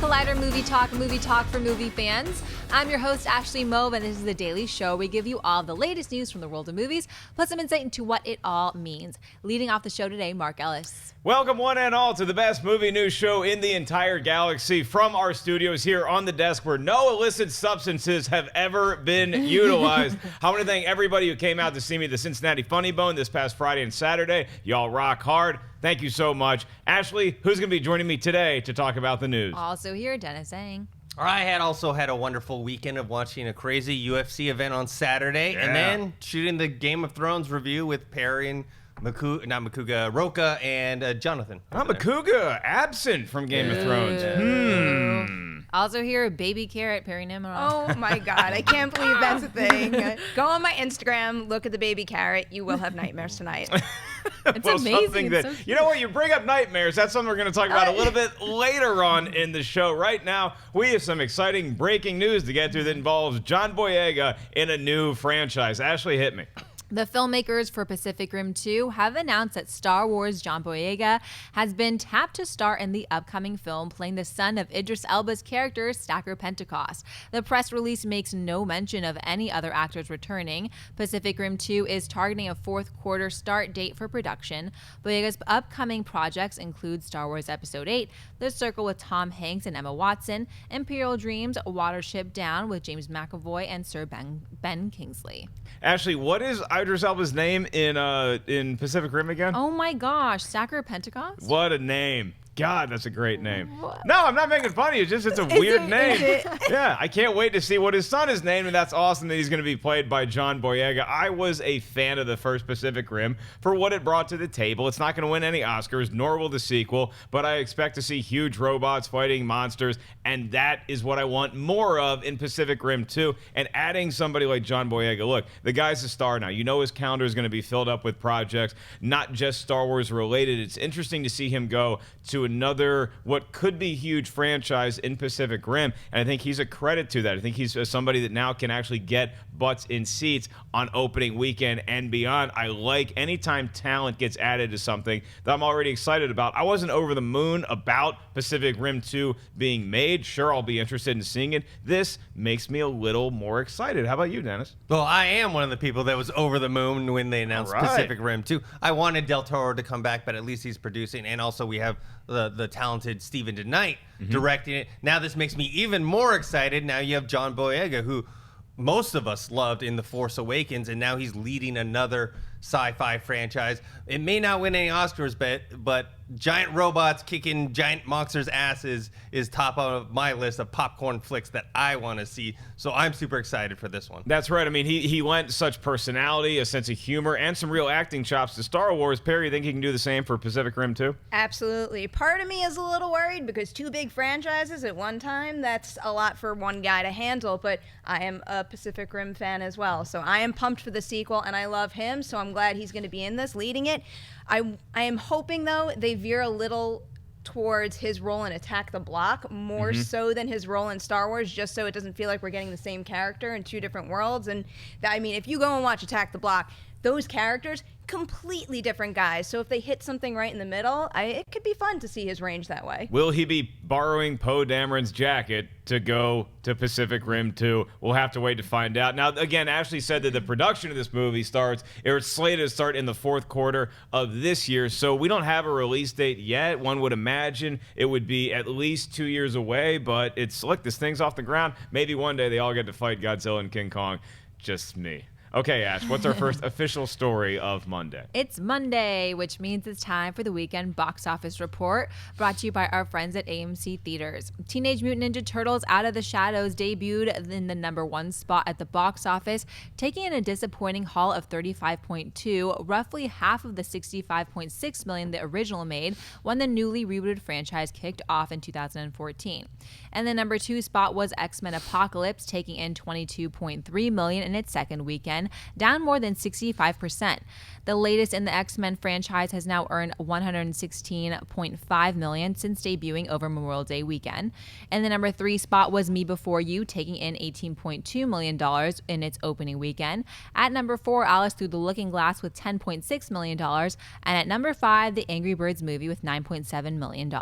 Collider Movie Talk for movie fans. I'm your host, Ashley Mova, and this is The Daily Show. We give you all the latest news from the world of movies, plus some insight into what it all means. Leading off the show today, Mark Ellis. Welcome one and all to the best movie news show in the entire galaxy from our studios here on the desk where no illicit substances have ever been utilized. I want to thank everybody who came out to see me at the Cincinnati Funny Bone this past Friday and Saturday. Y'all rock hard. Thank you so much. Ashley, who's going to be joining me today to talk about the news? Also here, Dennis Tzeng. I also had a wonderful weekend of watching a crazy UFC event on Saturday and then shooting the Game of Thrones review with Perri and Roca and Jonathan. Makuga, absent from Game of Thrones. Also here, baby carrot, Perri Nemiroff. Oh my God, I can't believe that's a thing. Go on my Instagram, look at the baby carrot. You will have nightmares tonight. It's amazing. That, so you know what? You bring up nightmares. That's something we're going to talk about a little bit later on in the show. Right now, we have some exciting breaking news to get to that involves John Boyega in a new franchise. Ashley, hit me. The filmmakers for Pacific Rim 2 have announced that Star Wars' John Boyega has been tapped to star in the upcoming film playing the son of Idris Elba's character, Stacker Pentecost. The press release makes no mention of any other actors returning. Pacific Rim 2 is targeting a fourth quarter start date for production. Boyega's upcoming projects include Star Wars Episode 8, The Circle with Tom Hanks and Emma Watson, Imperial Dreams, Watership Down with James McAvoy and Sir Ben Kingsley. Ashley, what is Idris Elba's name in Pacific Rim again? Oh my gosh, Stacker Pentecost? What a name. God, that's a great name. What? No, I'm not making fun of you. It's a weird name. Yeah, I can't wait to see what his son is named, and that's awesome that he's going to be played by John Boyega. I was a fan of the first Pacific Rim for what it brought to the table. It's not going to win any Oscars, nor will the sequel, but I expect to see huge robots fighting monsters, and that is what I want more of in Pacific Rim 2. And adding somebody like John Boyega, look, the guy's a star now. You know his calendar is going to be filled up with projects, not just Star Wars related. It's interesting to see him go to another what could be huge franchise in Pacific Rim, and I think he's a credit to that. I think he's somebody that now can actually get butts in seats on opening weekend and beyond. I like anytime talent gets added to something that I'm already excited about. I wasn't over the moon about Pacific Rim 2 being made. Sure, I'll be interested in seeing it. This makes me a little more excited. How about you, Dennis? Well, I am one of the people that was over the moon when they announced Pacific Rim 2. I wanted Del Toro to come back, but at least he's producing, and also we have the talented Stephen DeKnight directing it. Now this makes me even more excited. Now you have John Boyega, who most of us loved in The Force Awakens, and now he's leading another sci-fi franchise. It may not win any Oscars, but giant robots kicking giant monsters' asses is top of my list of popcorn flicks that I want to see. So I'm super excited for this one. That's right. I mean, he lent such personality, a sense of humor, and some real acting chops to Star Wars. Perri, you think he can do the same for Pacific Rim 2? Absolutely. Part of me is a little worried because two big franchises at one time, that's a lot for one guy to handle, but I am a Pacific Rim fan as well. So I am pumped for the sequel, and I love him, so I'm glad he's going to be in this, leading it. I am hoping, though, they veer a little towards his role in Attack the Block, more so than his role in Star Wars, just so it doesn't feel like we're getting the same character in two different worlds. And I mean, if you go and watch Attack the Block, those characters, completely different guys. So if they hit something right in the middle, it could be fun to see his range that way. Will he be borrowing Poe Dameron's jacket to go to Pacific Rim 2? We'll have to wait to find out. Now, again, Ashley said that the production of this movie it's slated to start in the fourth quarter of this year, so we don't have a release date yet. One would imagine it would be at least 2 years away, but look, this thing's off the ground. Maybe one day they all get to fight Godzilla and King Kong. Just me. Okay, Ash, what's our first official story of Monday? It's Monday, which means it's time for the weekend box office report, brought to you by our friends at AMC Theaters. Teenage Mutant Ninja Turtles Out of the Shadows debuted in the #1 spot at the box office, taking in a disappointing haul of $35.2, roughly half of the $65.6 million the original made when the newly rebooted franchise kicked off in 2014. And the #2 spot was X-Men Apocalypse, taking in $22.3 million in its second weekend, weekend, down more than 65%. The latest in the X-Men franchise has now earned $116.5 million since debuting over Memorial Day weekend. And the number 3 spot was Me Before You, taking in $18.2 million in its opening weekend. At number 4, Alice Through the Looking Glass with $10.6 million. And at number 5, The Angry Birds Movie with $9.7 million.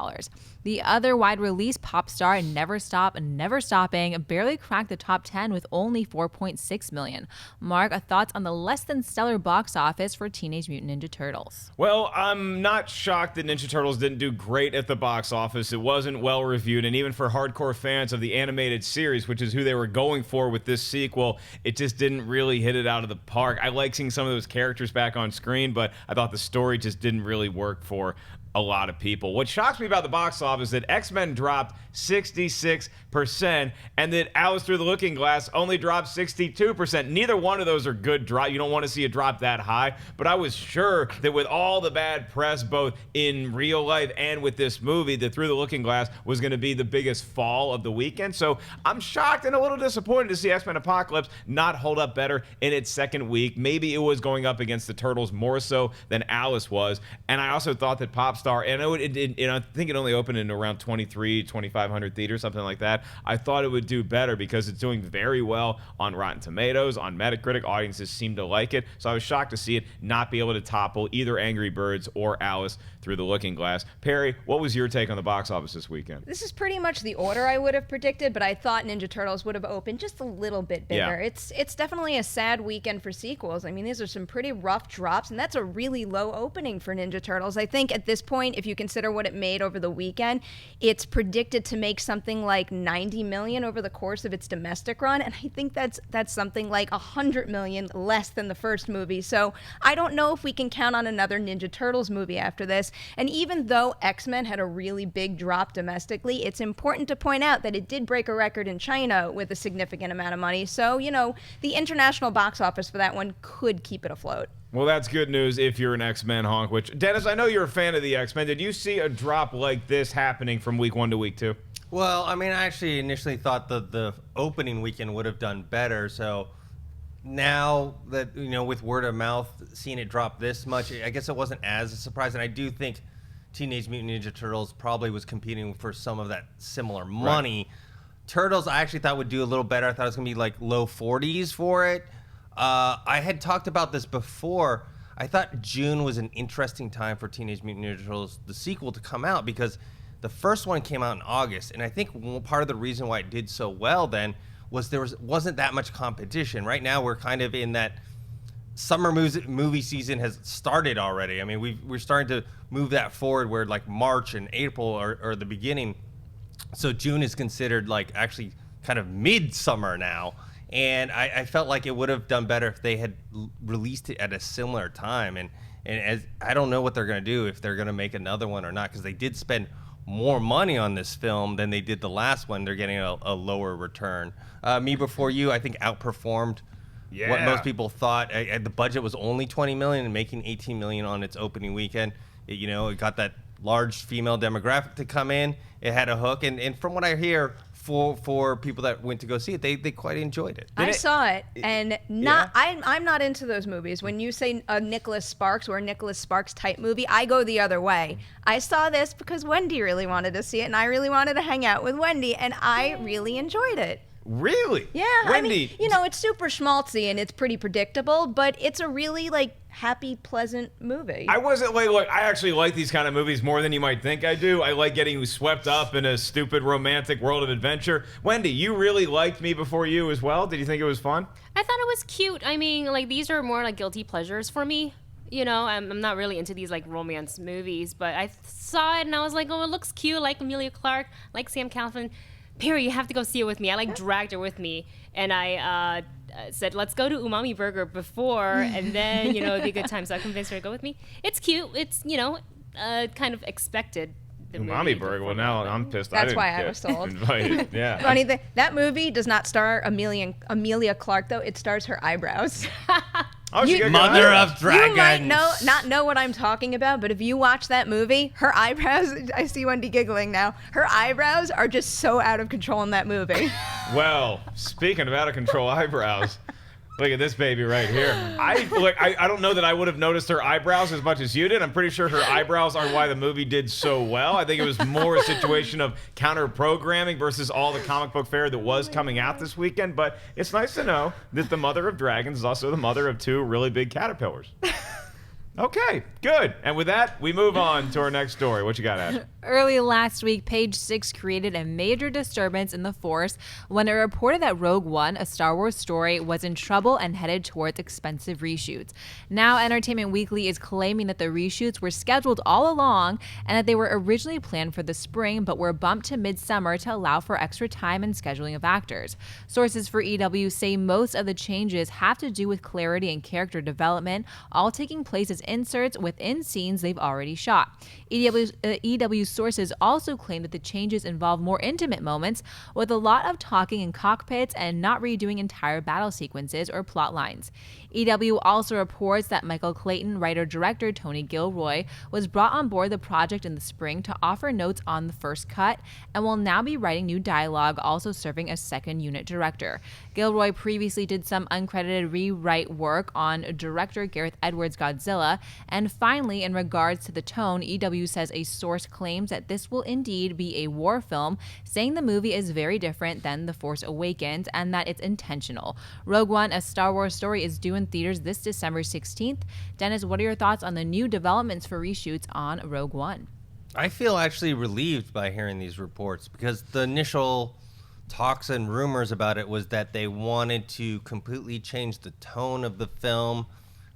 The other wide release, Popstar and Never Stop and Never Stopping, barely cracked the top 10 with only $4.6 million. Mark, thoughts on the less than stellar box office for Teenage Mutant Ninja Turtles? Well, I'm not shocked that Ninja Turtles didn't do great at the box office. It wasn't well reviewed, and even for hardcore fans of the animated series, which is who they were going for with this sequel, it just didn't really hit it out of the park. I like seeing some of those characters back on screen, but I thought the story just didn't really work for a lot of people. What shocks me about the box office is that X-Men dropped 66% and that Alice Through the Looking Glass only dropped 62%. Neither one of those are good drop. You don't want to see a drop that high, but I was sure that with all the bad press, both in real life and with this movie, that Through the Looking Glass was going to be the biggest fall of the weekend. So I'm shocked and a little disappointed to see X-Men Apocalypse not hold up better in its second week. Maybe it was going up against the Turtles more so than Alice was. And I also thought that Popstar, and I think it only opened in around 2,500 theaters, something like that. I thought it would do better because it's doing very well on Rotten Tomatoes, on Metacritic. Audiences seem to like it. So I was shocked to see it not be able to topple either Angry Birds or Alice Through the Looking Glass. Perri, what was your take on the box office this weekend? This is pretty much the order I would have predicted, but I thought Ninja Turtles would have opened just a little bit bigger. Yeah. It's definitely a sad weekend for sequels. I mean, these are some pretty rough drops, and that's a really low opening for Ninja Turtles. I think at this point, if you consider what it made over the weekend, it's predicted to make something like $90 million over the course of its domestic run, and I think that's something like $100 million less than the first movie. So I don't know if we can count on another Ninja Turtles movie after this. And even though X-Men had a really big drop domestically, it's important to point out that it did break a record in China with a significant amount of money. So, the international box office for that one could keep it afloat. Well, that's good news if you're an X-Men honk, which, Dennis, I know you're a fan of the X-Men. Did you see a drop like this happening from week 1 to week 2? Well, I mean, I actually initially thought the opening weekend would have done better. So now that, with word of mouth, seeing it drop this much, I guess it wasn't as a surprise. And I do think Teenage Mutant Ninja Turtles probably was competing for some of that similar money. Right. Turtles, I actually thought would do a little better. I thought it was going to be like low 40s for it. I had talked about this before. I thought June was an interesting time for Teenage Mutant Ninja Turtles, the sequel, to come out because the first one came out in August. And I think part of the reason why it did so well then was wasn't that much competition. Right now we're kind of in that summer movie season has started already. I mean, we're starting to move that forward where like March and April are the beginning. So June is considered like actually kind of midsummer now. And I felt like it would have done better if they had released it at a similar time. And as I don't know what they're going to do, if they're going to make another one or not, because they did spend more money on this film than they did the last one. They're getting a lower return. Me Before You, I think, outperformed what most people thought. The budget was only $20 million and making $18 million on its opening weekend. It got that large female demographic to come in. It had a hook. And from what I hear, for people that went to go see it, they quite enjoyed it. I saw it, and I'm not into those movies. When you say a Nicholas Sparks or a Nicholas Sparks type movie, I go the other way. I saw this because Wendy really wanted to see it, and I really wanted to hang out with Wendy, and I really enjoyed it. Really? Yeah, Wendy. I mean, it's super schmaltzy and it's pretty predictable, but it's a really happy, pleasant movie. I wasn't I actually like these kind of movies more than you might think I do. I like getting swept up in a stupid romantic world of adventure. Wendy, you really liked Me Before You as well. Did you think it was fun? I thought it was cute. I mean, these are more guilty pleasures for me. I'm not really into these romance movies, but I saw it and I was like, oh, it looks cute. Like Emilia Clarke, like Sam Claflin. Perri, you have to go see it with me. I dragged her with me, and I said, let's go to Umami Burger before, and then it'd be a good time. So I convinced her to go with me. It's cute. It's kind of expected. Umami Burger. Well, now I'm pissed. That's why I was sold. Invited. Yeah. Funny thing, that movie does not star Emilia Clarke though. It stars her eyebrows. Mother of Dragons. You might not know what I'm talking about, but if you watch that movie, her eyebrows, I see Wendy giggling now, her eyebrows are just so out of control in that movie. Well, speaking of out of control eyebrows, Look at this baby right here. I don't know that I would have noticed her eyebrows as much as you did. I'm pretty sure her eyebrows are why the movie did so well. I think it was more a situation of counter-programming versus all the comic book fare that was coming out this weekend. But it's nice to know that the mother of dragons is also the mother of 2 really big caterpillars. Okay, good. And with that, we move on to our next story. What you got, Ash? Early last week, Page Six created a major disturbance in the Force when it reported that Rogue One, a Star Wars story, was in trouble and headed towards expensive reshoots. Now, Entertainment Weekly is claiming that the reshoots were scheduled all along and that they were originally planned for the spring but were bumped to midsummer to allow for extra time and scheduling of actors. Sources for EW say most of the changes have to do with clarity and character development, all taking place as inserts within scenes they've already shot. EW sources also claim that the changes involve more intimate moments with a lot of talking in cockpits and not redoing entire battle sequences or plot lines. EW also reports that Michael Clayton writer-director Tony Gilroy was brought on board the project in the spring to offer notes on the first cut and will now be writing new dialogue, also serving as second unit director. Gilroy previously did some uncredited rewrite work on director Gareth Edwards' Godzilla. And finally, in regards to the tone, EW says a source claims that this will indeed be a war film, saying the movie is very different than The Force Awakens and that it's intentional. Rogue One, a Star Wars story, is due in theaters this December 16th. Dennis, what are your thoughts on the new developments for reshoots on Rogue One? I feel actually relieved by hearing these reports because the initial talks and rumors about it was that they wanted to completely change the tone of the film.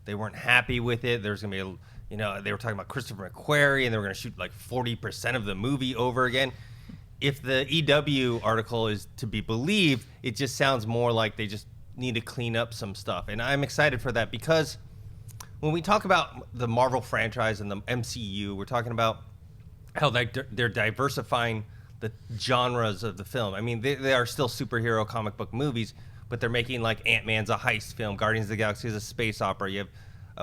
They weren't happy with it. There's going to be they were talking about Christopher McQuarrie and they were going to shoot like 40% of the movie over again. If the EW article is to be believed, it just sounds more like they just need to clean up some stuff. And I'm excited for that because when we talk about the Marvel franchise and the MCU, we're talking about how they're diversifying the genres of the film. I mean, they are still superhero comic book movies, but they're making like Ant-Man's a heist film, Guardians of the Galaxy is a space opera, you have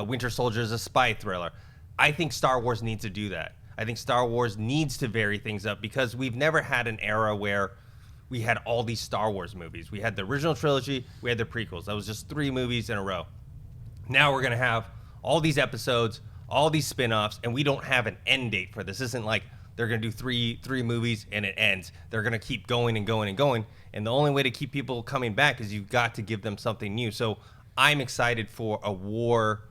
Winter Soldier is a spy thriller. I think Star Wars needs to do that. I think Star Wars needs to vary things up because we've never had an era where we had all these Star Wars movies. We had the original trilogy, we had the prequels. That was just 3 movies in a row. Now we're going to have all these episodes, all these spin-offs, and we don't have an end date for this. This isn't like they're going to do three movies and it ends. They're going to keep going and going and going. And the only way to keep people coming back is you've got to give them something new. So I'm excited for a war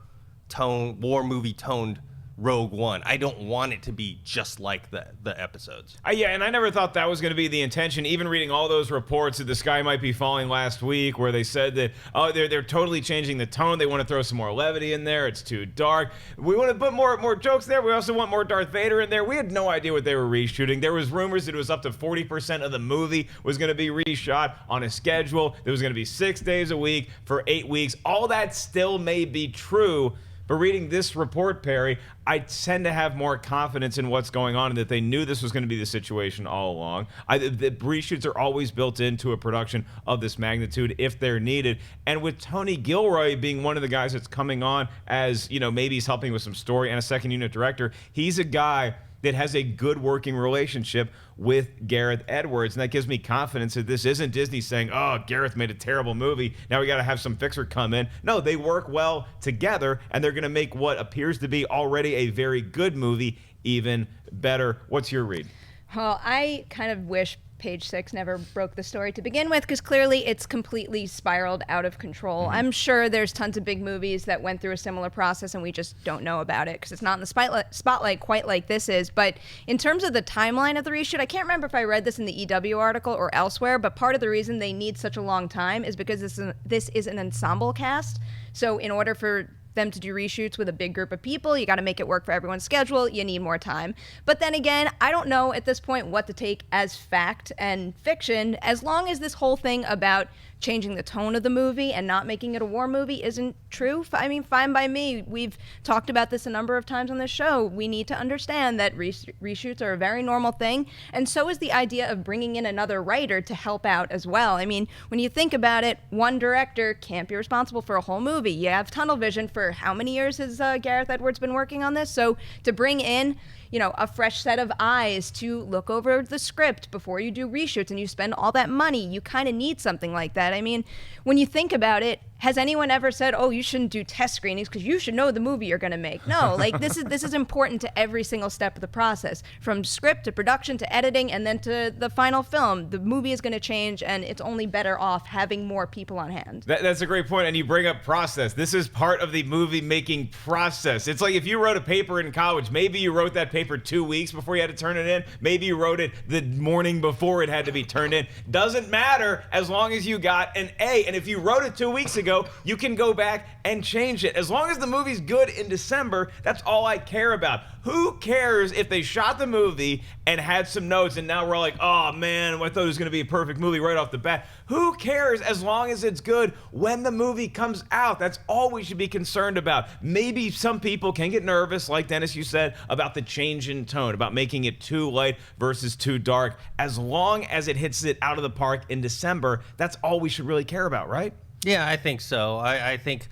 movie toned Rogue One. I don't want it to be just like the episodes. Yeah, and I never thought that was going to be the intention. Even reading all those reports that the sky might be falling last week, where they said that they're totally changing the tone. They want to throw some more levity in there. It's too dark. We want to put more jokes there. We also want more Darth Vader in there. We had no idea what they were reshooting. There was rumors that it was up to 40% of the movie was going to be reshot on a schedule. It was going to be 6 days a week for 8 weeks. All that still may be true. But reading this report, Perri, I tend to have more confidence in what's going on and that they knew this was going to be the situation all along. The reshoots are always built into a production of this magnitude if they're needed. And with Tony Gilroy being one of the guys that's coming on as, maybe he's helping with some story and a second unit director, he's a guy that has a good working relationship with Gareth Edwards. And that gives me confidence that this isn't Disney saying, oh, Gareth made a terrible movie, now we got to have some fixer come in. No, they work well together, and they're going to make what appears to be already a very good movie even better. What's your read? Well, I kind of wish Page Six never broke the story to begin with, because clearly it's completely spiraled out of control. Mm-hmm. I'm sure there's tons of big movies that went through a similar process and we just don't know about it because it's not in the spotlight quite like this is. But in terms of the timeline of the reshoot, I can't remember if I read this in the EW article or elsewhere, but part of the reason they need such a long time is because this is an ensemble cast. So in order for them to do reshoots with a big group of people, you got to make it work for everyone's schedule. You need more time. But then again, I don't know at this point what to take as fact and fiction, as long as this whole thing about changing the tone of the movie and not making it a war movie isn't true. I mean, fine by me. We've talked about this a number of times on this show. We need to understand that reshoots are a very normal thing, and so is the idea of bringing in another writer to help out as well. I mean, when you think about it, one director can't be responsible for a whole movie. You have tunnel vision. For how many years has Gareth Edwards been working on this? So to bring in a fresh set of eyes to look over the script before you do reshoots and you spend all that money, you kind of need something like that. I mean, when you think about it, has anyone ever said, oh, you shouldn't do test screenings because you should know the movie you're going to make? No, like this is important to every single step of the process, from script to production to editing and then to the final film. The movie is going to change, and it's only better off having more people on hand. That's a great point, and you bring up process. This is part of the movie making process. It's like if you wrote a paper in college, maybe you wrote that paper 2 weeks before you had to turn it in. Maybe you wrote it the morning before it had to be turned in. Doesn't matter as long as you got an A. And if you wrote it 2 weeks ago, you can go back and change it. As long as the movie's good in December, that's all I care about. Who cares if they shot the movie and had some notes and now we're like, oh man, I thought it was going to be a perfect movie right off the bat. Who cares as long as it's good when the movie comes out? That's all we should be concerned about. Maybe some people can get nervous, like Dennis, you said, about the change in tone, about making it too light versus too dark. As long as it hits it out of the park in December, that's all we should really care about, right? Yeah, I think so. I think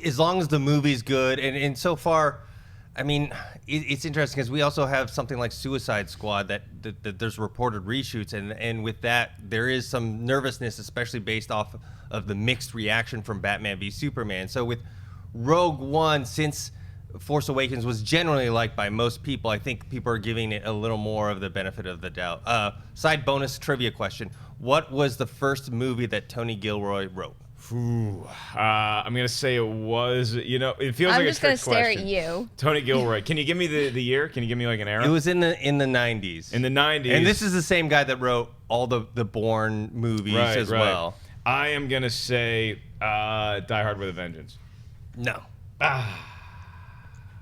as long as the movie's good, and so far, I mean, it's interesting because we also have something like Suicide Squad that there's reported reshoots, and with that, there is some nervousness, especially based off of the mixed reaction from Batman v Superman. So with Rogue One, since Force Awakens was generally liked by most people, I think people are giving it a little more of the benefit of the doubt. Side bonus trivia question. What was the first movie that Tony Gilroy wrote? I'm going to say it was, it feels like a trick question. I'm just going to stare at you. Tony Gilroy. Can you give me the year? Can you give me like an era? It was in the 90s. In the 90s. And this is the same guy that wrote all the Bourne movies as well. I am going to say Die Hard with a Vengeance. No.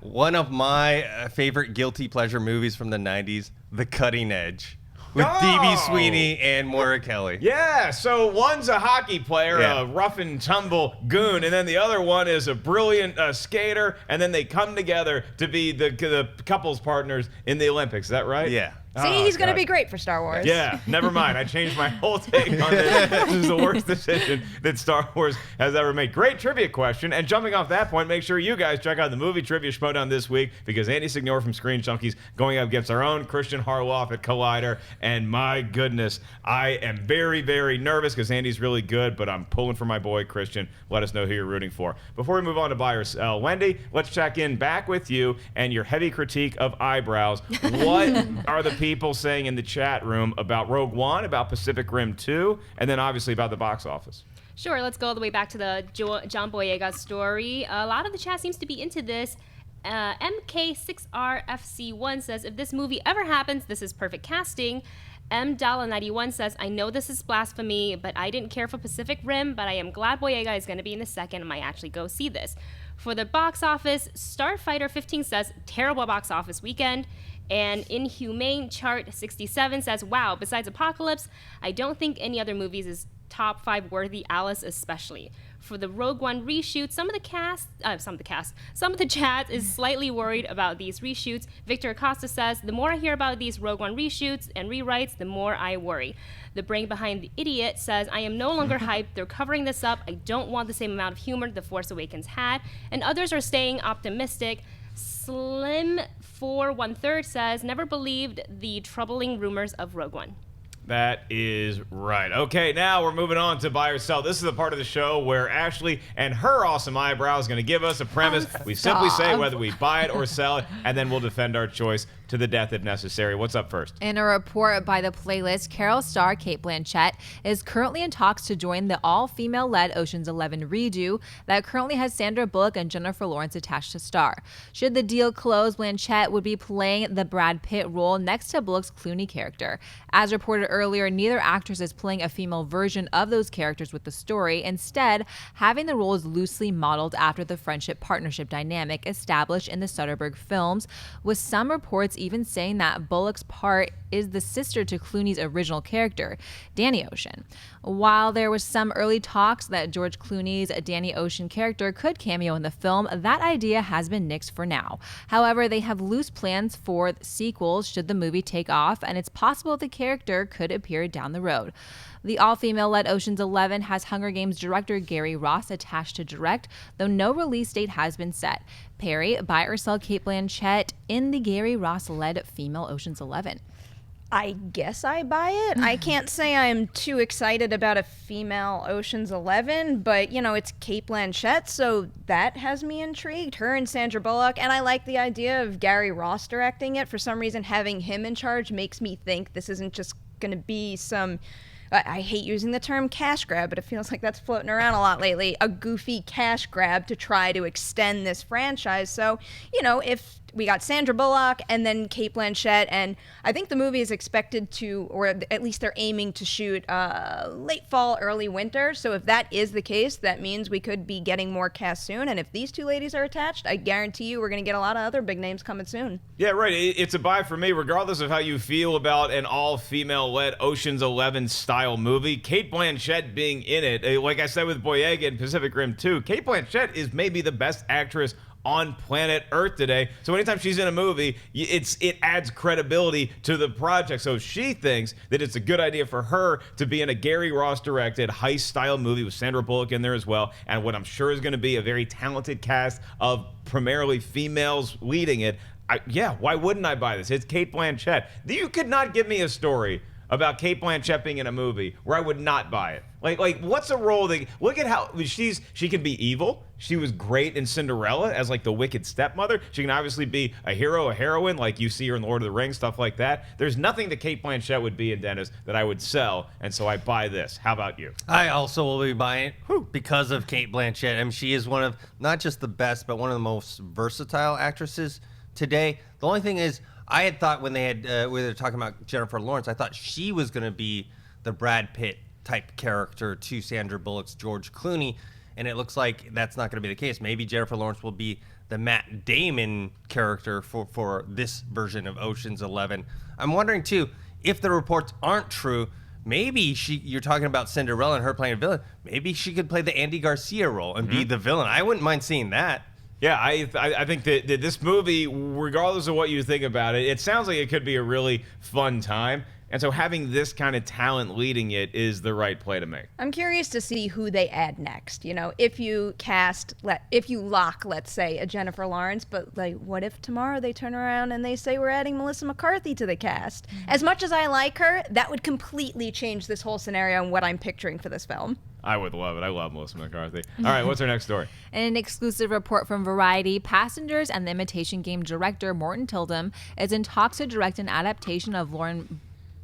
One of my favorite guilty pleasure movies from the 90s, The Cutting Edge. With D.B. Sweeney and Moira Kelly. Yeah, so one's a hockey player, a rough and tumble goon, and then the other one is a brilliant skater, and then they come together to be the couples partners in the Olympics. Is that right? Yeah. See, he's going to be great for Star Wars. Yeah, never mind. I changed my whole take on this. This is the worst decision that Star Wars has ever made. Great trivia question. And jumping off that point, make sure you guys check out the Movie Trivia Schmodown this week, because Andy Signore from Screen Junkies going up against our own Christian Harloff at Collider. And my goodness, I am very, very nervous because Andy's really good, but I'm pulling for my boy Christian. Let us know who you're rooting for. Before we move on to buy or sell, Wendy, let's check in back with you and your heavy critique of eyebrows. What are the people saying in the chat room about Rogue One, about Pacific Rim 2, and then obviously about the box office? Sure, let's go all the way back to the John Boyega story. A lot of the chat seems to be into this. MK6RFC1 says, if this movie ever happens, this is perfect casting. MDala91 says, I know this is blasphemy, but I didn't care for Pacific Rim, but I am glad Boyega is going to be in the second and might actually go see this. For the box office, Starfighter15 says, terrible box office weekend. And Inhumane Chart 67 says, wow, besides Apocalypse, I don't think any other movies is top 5 worthy, Alice especially. For the Rogue One reshoot, some of the chat is slightly worried about these reshoots. Victor Acosta says, the more I hear about these Rogue One reshoots and rewrites, the more I worry. The brain behind the idiot says, I am no longer hyped. They're covering this up. I don't want the same amount of humor The Force Awakens had. And others are staying optimistic. Slim 4 1/3 says, never believed the troubling rumors of Rogue One. That is right. Okay, now we're moving on to buy or sell. This is the part of the show where Ashley and her awesome eyebrow is going to give us a premise. We simply say whether we buy it or sell it, and then we'll defend our choice to the death if necessary. What's up first? In a report by The Playlist, Carol star Cate Blanchett is currently in talks to join the all-female-led Ocean's 11 redo that currently has Sandra Bullock and Jennifer Lawrence attached to star. Should the deal close, Blanchett would be playing the Brad Pitt role next to Bullock's Clooney character. As reported earlier, neither actress is playing a female version of those characters with the story, instead having the roles loosely modeled after the friendship-partnership dynamic established in the Soderbergh films, with some reports even saying that Bullock's part is the sister to Clooney's original character, Danny Ocean. While there was some early talks that George Clooney's Danny Ocean character could cameo in the film, that idea has been nixed for now. However, they have loose plans for sequels should the movie take off, and it's possible the character could appear down the road. The all-female-led Ocean's 11 has Hunger Games director Gary Ross attached to direct, though no release date has been set. Perri, buy or sell Cate Blanchett in the Gary Ross-led female Ocean's 11? I guess I buy it. I can't say I'm too excited about a female Ocean's 11, but, you know, it's Cate Blanchett, so that has me intrigued. Her and Sandra Bullock, and I like the idea of Gary Ross directing it. For some reason, having him in charge makes me think this isn't just going to be some... I hate using the term cash grab, but it feels like that's floating around a lot lately. A goofy cash grab to try to extend this franchise. So, you know, if we got Sandra Bullock and then Cate Blanchett, and I think the movie is expected to, or at least they're aiming to shoot late fall, early winter. So if that is the case, that means we could be getting more cast soon. And if these two ladies are attached, I guarantee you we're going to get a lot of other big names coming soon. Yeah, right. It's a buy for me, regardless of how you feel about an all-female-led Ocean's 11 style movie. Cate Blanchett being in it, like I said with Boyega and Pacific Rim 2, Cate Blanchett is maybe the best actress on planet Earth today. So anytime she's in a movie, it adds credibility to the project. So she thinks that it's a good idea for her to be in a Gary Ross directed heist-style movie with Sandra Bullock in there as well, and what I'm sure is going to be a very talented cast of primarily females leading it. Yeah, why wouldn't I buy this? It's Cate Blanchett. You could not give me a story about Cate Blanchett being in a movie where I would not buy it. Like what's a role that, look at how she can be evil. She was great in Cinderella as like the wicked stepmother. She can obviously be a hero, a heroine, like you see her in Lord of the Rings, stuff like that. There's nothing that Cate Blanchett would be in, Dennis, that I would sell, and so I buy this. How about you? I also will be buying it because of Cate Blanchett. I mean, she is one of not just the best, but one of the most versatile actresses today. The only thing is, I had thought when they were talking about Jennifer Lawrence, I thought she was going to be the Brad Pitt type character to Sandra Bullock's George Clooney, and it looks like that's not going to be the case. Maybe Jennifer Lawrence will be the Matt Damon character for this version of Ocean's 11. I'm wondering too, if the reports aren't true, maybe you're talking about Cinderella and her playing a villain. Maybe she could play the Andy Garcia role and be the villain. I wouldn't mind seeing that. Yeah, I think that this movie, regardless of what you think about it, it sounds like it could be a really fun time. And so having this kind of talent leading it is the right play to make. I'm curious to see who they add next. You know, if you lock, let's say, a Jennifer Lawrence, but like, what if tomorrow they turn around and they say we're adding Melissa McCarthy to the cast? As much as I like her, that would completely change this whole scenario and what I'm picturing for this film. I would love it. I love Melissa McCarthy. All right, what's our next story? In an exclusive report from Variety, Passengers and the Imitation Game director Morten Tyldum is in talks to direct an adaptation of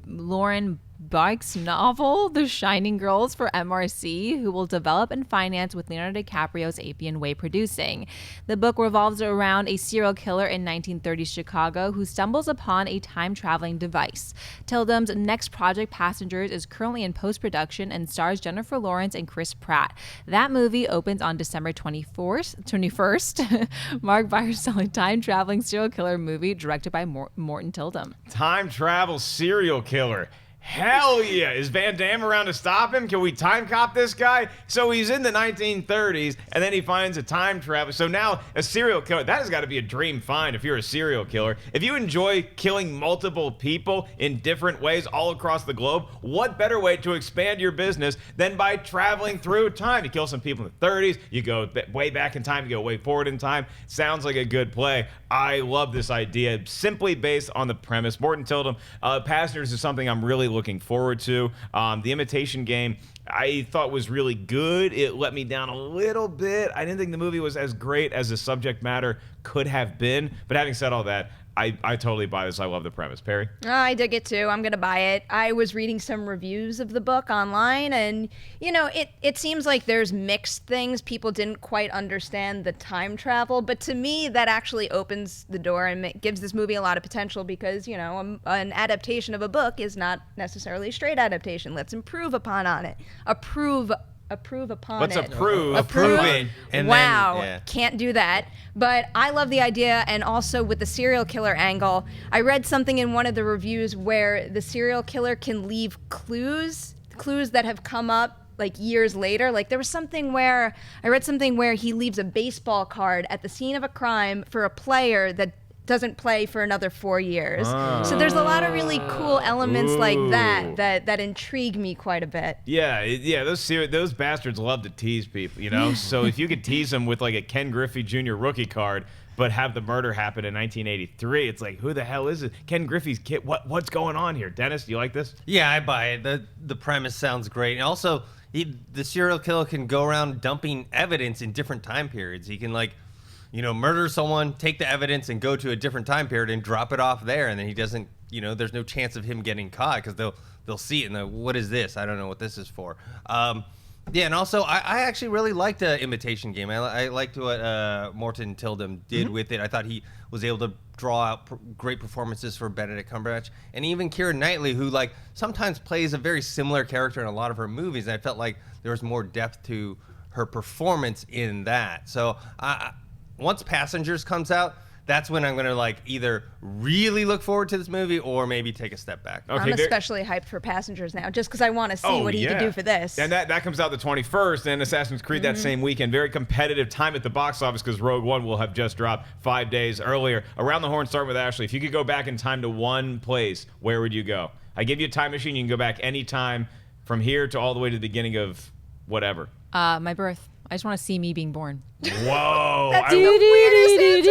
Lauren Bach's novel, The Shining Girls, for MRC, who will develop and finance with Leonardo DiCaprio's Appian Way producing. The book revolves around a serial killer in 1930s Chicago who stumbles upon a time-traveling device. Tyldum's next project, Passengers, is currently in post-production and stars Jennifer Lawrence and Chris Pratt. That movie opens on December 21st, marked by her selling time-traveling serial killer movie directed by Morten Tyldum. Time travel serial killer. Hell yeah. Is Van Damme around to stop him? Can we time cop this guy? So he's in the 1930s, and then he finds a time travel. So now a serial killer, that has got to be a dream find if you're a serial killer. If you enjoy killing multiple people in different ways all across the globe, what better way to expand your business than by traveling through time? You kill some people in the 30s, you go way back in time, you go way forward in time. Sounds like a good play. I love this idea, simply based on the premise. Morten Tyldum, Passengers is something I'm really looking forward to. The Imitation Game, I thought was really good. It let me down a little bit. I didn't think the movie was as great as the subject matter could have been. But having said all that, I totally buy this. I love the premise. Perri? I dig it too. I'm going to buy it. I was reading some reviews of the book online, and, you know, it seems like there's mixed things. People didn't quite understand the time travel, but to me, that actually opens the door and gives this movie a lot of potential because, you know, an adaptation of a book is not necessarily a straight adaptation. Let's improve upon it. Approve upon Let's it. approve it. And wow, then, yeah. Can't do that. But I love the idea, and also with the serial killer angle, I read something in one of the reviews where the serial killer can leave clues that have come up like years later. Like there was something where I read something where he leaves a baseball card at the scene of a crime for a player that doesn't play for another 4 years. So there's a lot of really cool elements like that intrigue me quite a bit. Yeah, those bastards love to tease people, you know? So if you could tease them with like a Ken Griffey Jr. rookie card, but have the murder happen in 1983. It's like, who the hell is it? Ken Griffey's kid. What's going on here? Dennis, do you like this? Yeah, I buy it. The premise sounds great. And also, the serial killer can go around dumping evidence in different time periods. He can, like, murder someone, take the evidence, and go to a different time period and drop it off there. And then he doesn't, there's no chance of him getting caught because they'll see it and they'll, what is this? I don't know what this is for. Yeah, and also, I actually really liked Imitation Game. I liked what Morten Tyldum did with it. I thought he was able to draw out great performances for Benedict Cumberbatch. And even Keira Knightley, who, like, sometimes plays a very similar character in a lot of her movies. And I felt like there was more depth to her performance in that. So, once Passengers comes out, that's when I'm going to, like, either really look forward to this movie or maybe take a step back. Okay, I'm especially hyped for Passengers now, just because I want to see what he can do for this. And that comes out the 21st, and Assassin's Creed that same weekend. Very competitive time at the box office because Rogue One will have just dropped 5 days earlier. Around the Horn, starting with Ashley. If you could go back in time to one place, where would you go? I give you a time machine. You can go back any time from here to all the way to the beginning of whatever. My birth. I just want to see me being born. Whoa. That's the weirdest answer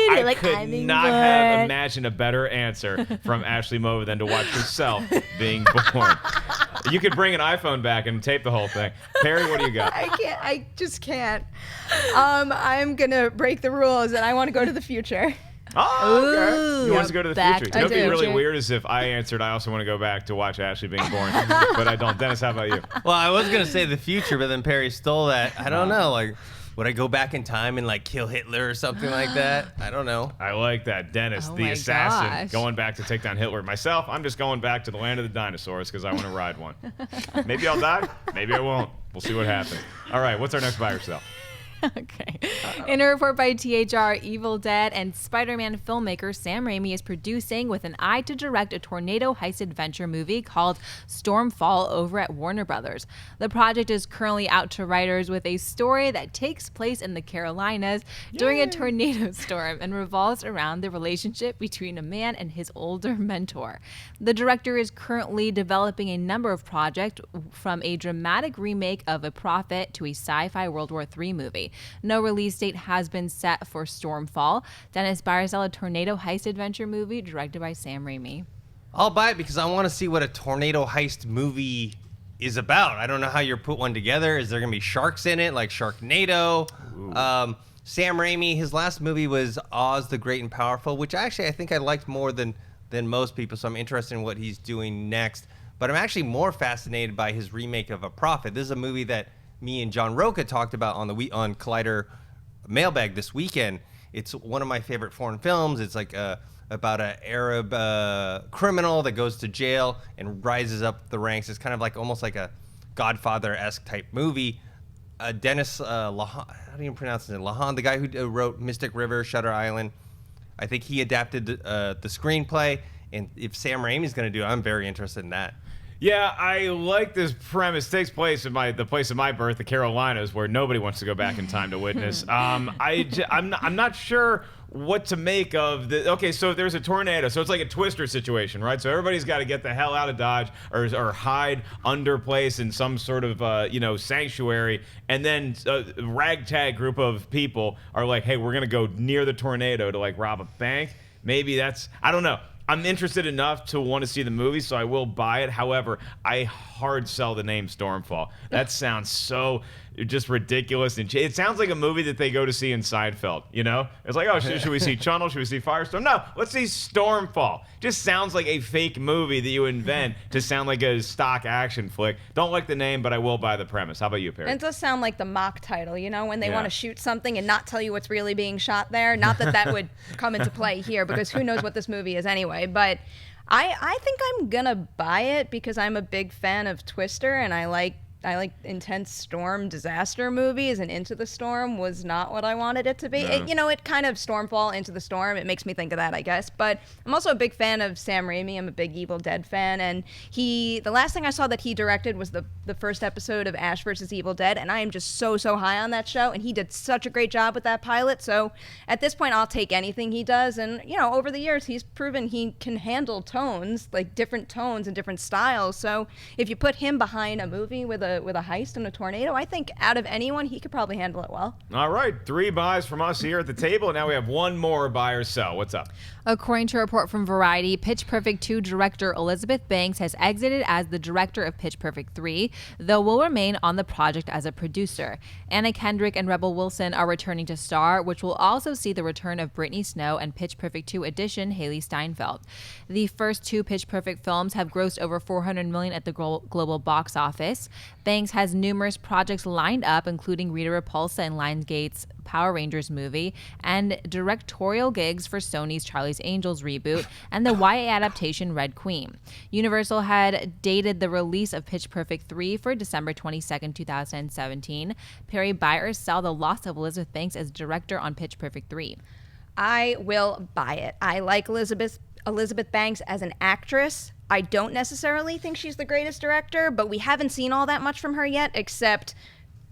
I like, could not have imagined a better answer from Ashley Mova than to watch herself being born. You could bring an iPhone back and tape the whole thing. Perri, what do you got? I just can't. I'm going to break the rules, and I want to go to the future. Oh, okay. Ooh, You want us to go to the back future. to You know what'd be the really future. weird is if I answered, I also want to go back to watch Ashley being born. But I don't. Dennis, how about you? Well, I was going to say the future, but then Perri stole that. I don't know. Like, would I go back in time and, like, kill Hitler or something like that? I don't know. I like that. Dennis, Oh the my assassin, gosh. going back to take down Hitler. Myself, I'm just going back to the land of the dinosaurs because I want to ride one. Maybe I'll die. Maybe I won't. We'll see what happens. All right, what's our next buy or sell? Okay. In a report by THR, Evil Dead and Spider-Man filmmaker Sam Raimi is producing with an eye to direct a tornado heist adventure movie called Stormfall over at Warner Brothers. The project is currently out to writers with a story that takes place in the Carolinas during a tornado storm and revolves around the relationship between a man and his older mentor. The director is currently developing a number of projects, from a dramatic remake of A Prophet to a sci-fi World War III movie. No release date has been set for Stormfall. Dennis, buy or sell a tornado heist adventure movie directed by Sam Raimi? I'll buy it because I want to see what a tornado heist movie is about. I don't know how you put one together. Is there going to be sharks in it, like Sharknado? Sam Raimi, his last movie was Oz the Great and Powerful, which actually I think I liked more than most people, so I'm interested in what he's doing next. But I'm actually more fascinated by his remake of A Prophet. This is a movie that me and John Roca talked about on Collider Mailbag this weekend. It's one of my favorite foreign films. It's like about an Arab criminal that goes to jail and rises up the ranks. It's kind of like almost like a Godfather-esque type movie. Dennis Lahan, how do you pronounce it? Lahan, the guy who wrote Mystic River, Shutter Island. I think he adapted the screenplay. And if Sam Raimi's going to do it, I'm very interested in that. Yeah, I like this premise. It takes place in the place of my birth, the Carolinas, where nobody wants to go back in time to witness. I'm not sure what to make of the. Okay, so there's a tornado, so it's like a Twister situation, right? So everybody's got to get the hell out of Dodge or hide under place in some sort of sanctuary, and then a ragtag group of people are like, hey, we're gonna go near the tornado to, like, rob a bank. Maybe that's, I don't know. I'm interested enough to want to see the movie, so I will buy it. However, I hard sell the name Stormfall. That sounds so just ridiculous. And it sounds like a movie that they go to see in Seinfeld, you know? It's like, oh, should we see Chunnel? Should we see Firestorm? No, let's see Stormfall. Just sounds like a fake movie that you invent to sound like a stock action flick. Don't like the name, but I will buy the premise. How about you, Perri? And it does sound like the mock title, when they want to shoot something and not tell you what's really being shot there. Not that would come into play here, because who knows what this movie is anyway. But I think I'm going to buy it because I'm a big fan of Twister, and I like intense storm disaster movies, and Into the Storm was not what I wanted it to be. No. It kind of Stormfall, Into the Storm, it makes me think of that, I guess. But I'm also a big fan of Sam Raimi. I'm a big Evil Dead fan, and the last thing I saw that he directed was the first episode of Ash vs. Evil Dead, and I am just so high on that show, and he did such a great job with that pilot. So at this point, I'll take anything he does, and over the years, he's proven he can handle tones, like different tones and different styles. So if you put him behind a movie with a heist and a tornado. I think out of anyone, he could probably handle it well. All right, 3 buys from us here at the table. Now we have one more buy or sell. What's up? According to a report from Variety, Pitch Perfect 2 director Elizabeth Banks has exited as the director of Pitch Perfect 3, though will remain on the project as a producer. Anna Kendrick and Rebel Wilson are returning to star, which will also see the return of Brittany Snow and Pitch Perfect 2 edition Haley Steinfeld. The first 2 Pitch Perfect films have grossed over $400 million at the global box office. Banks has numerous projects lined up, including Rita Repulsa and Lionsgate's Power Rangers movie, and directorial gigs for Sony's Charlie's Angels reboot and the YA adaptation Red Queen. Universal had dated the release of Pitch Perfect 3 for December 22, 2017. Perry, buy or sell the loss of Elizabeth Banks as director on Pitch Perfect 3? I will buy it. I like Elizabeth Banks as an actress. I don't necessarily think she's the greatest director, but we haven't seen all that much from her yet, except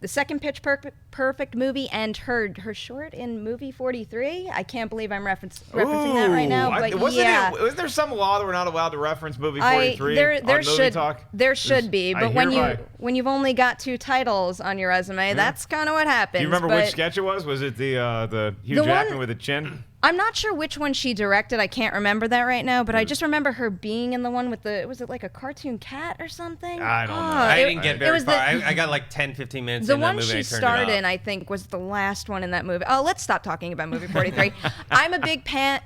the second Pitch Perfect movie and her short in movie 43. I can't believe I'm referencing that right now, but was there some law that we're not allowed to reference movie 43 on Movie Talk? There should be, but when you've only got 2 titles on your resume, that's kind of what happens. Do you remember which sketch it was? Was it the Hugh Jackman with a chin? I'm not sure which one she directed. I can't remember that right now, but I just remember her being in the one with was it like a cartoon cat or something? I don't know. I didn't get very far. I got like 10, 15 minutes in that movie. The one she starred in, I think, was the last one in that movie. Oh, let's stop talking about movie 43. I'm a big fan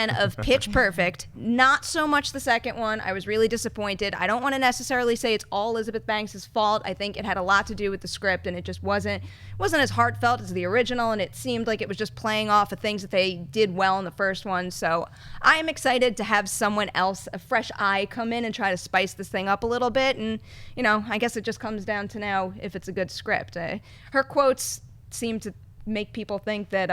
of Pitch Perfect. Not so much the second one. I was really disappointed. I don't want to necessarily say it's all Elizabeth Banks' fault. I think it had a lot to do with the script, and it just wasn't as heartfelt as the original, and it seemed like it was just playing off of things that they did well in the first one. So I am excited to have someone else, a fresh eye, come in and try to spice this thing up a little bit. And, I guess it just comes down to now if it's a good script. Her quotes seem to make people think that,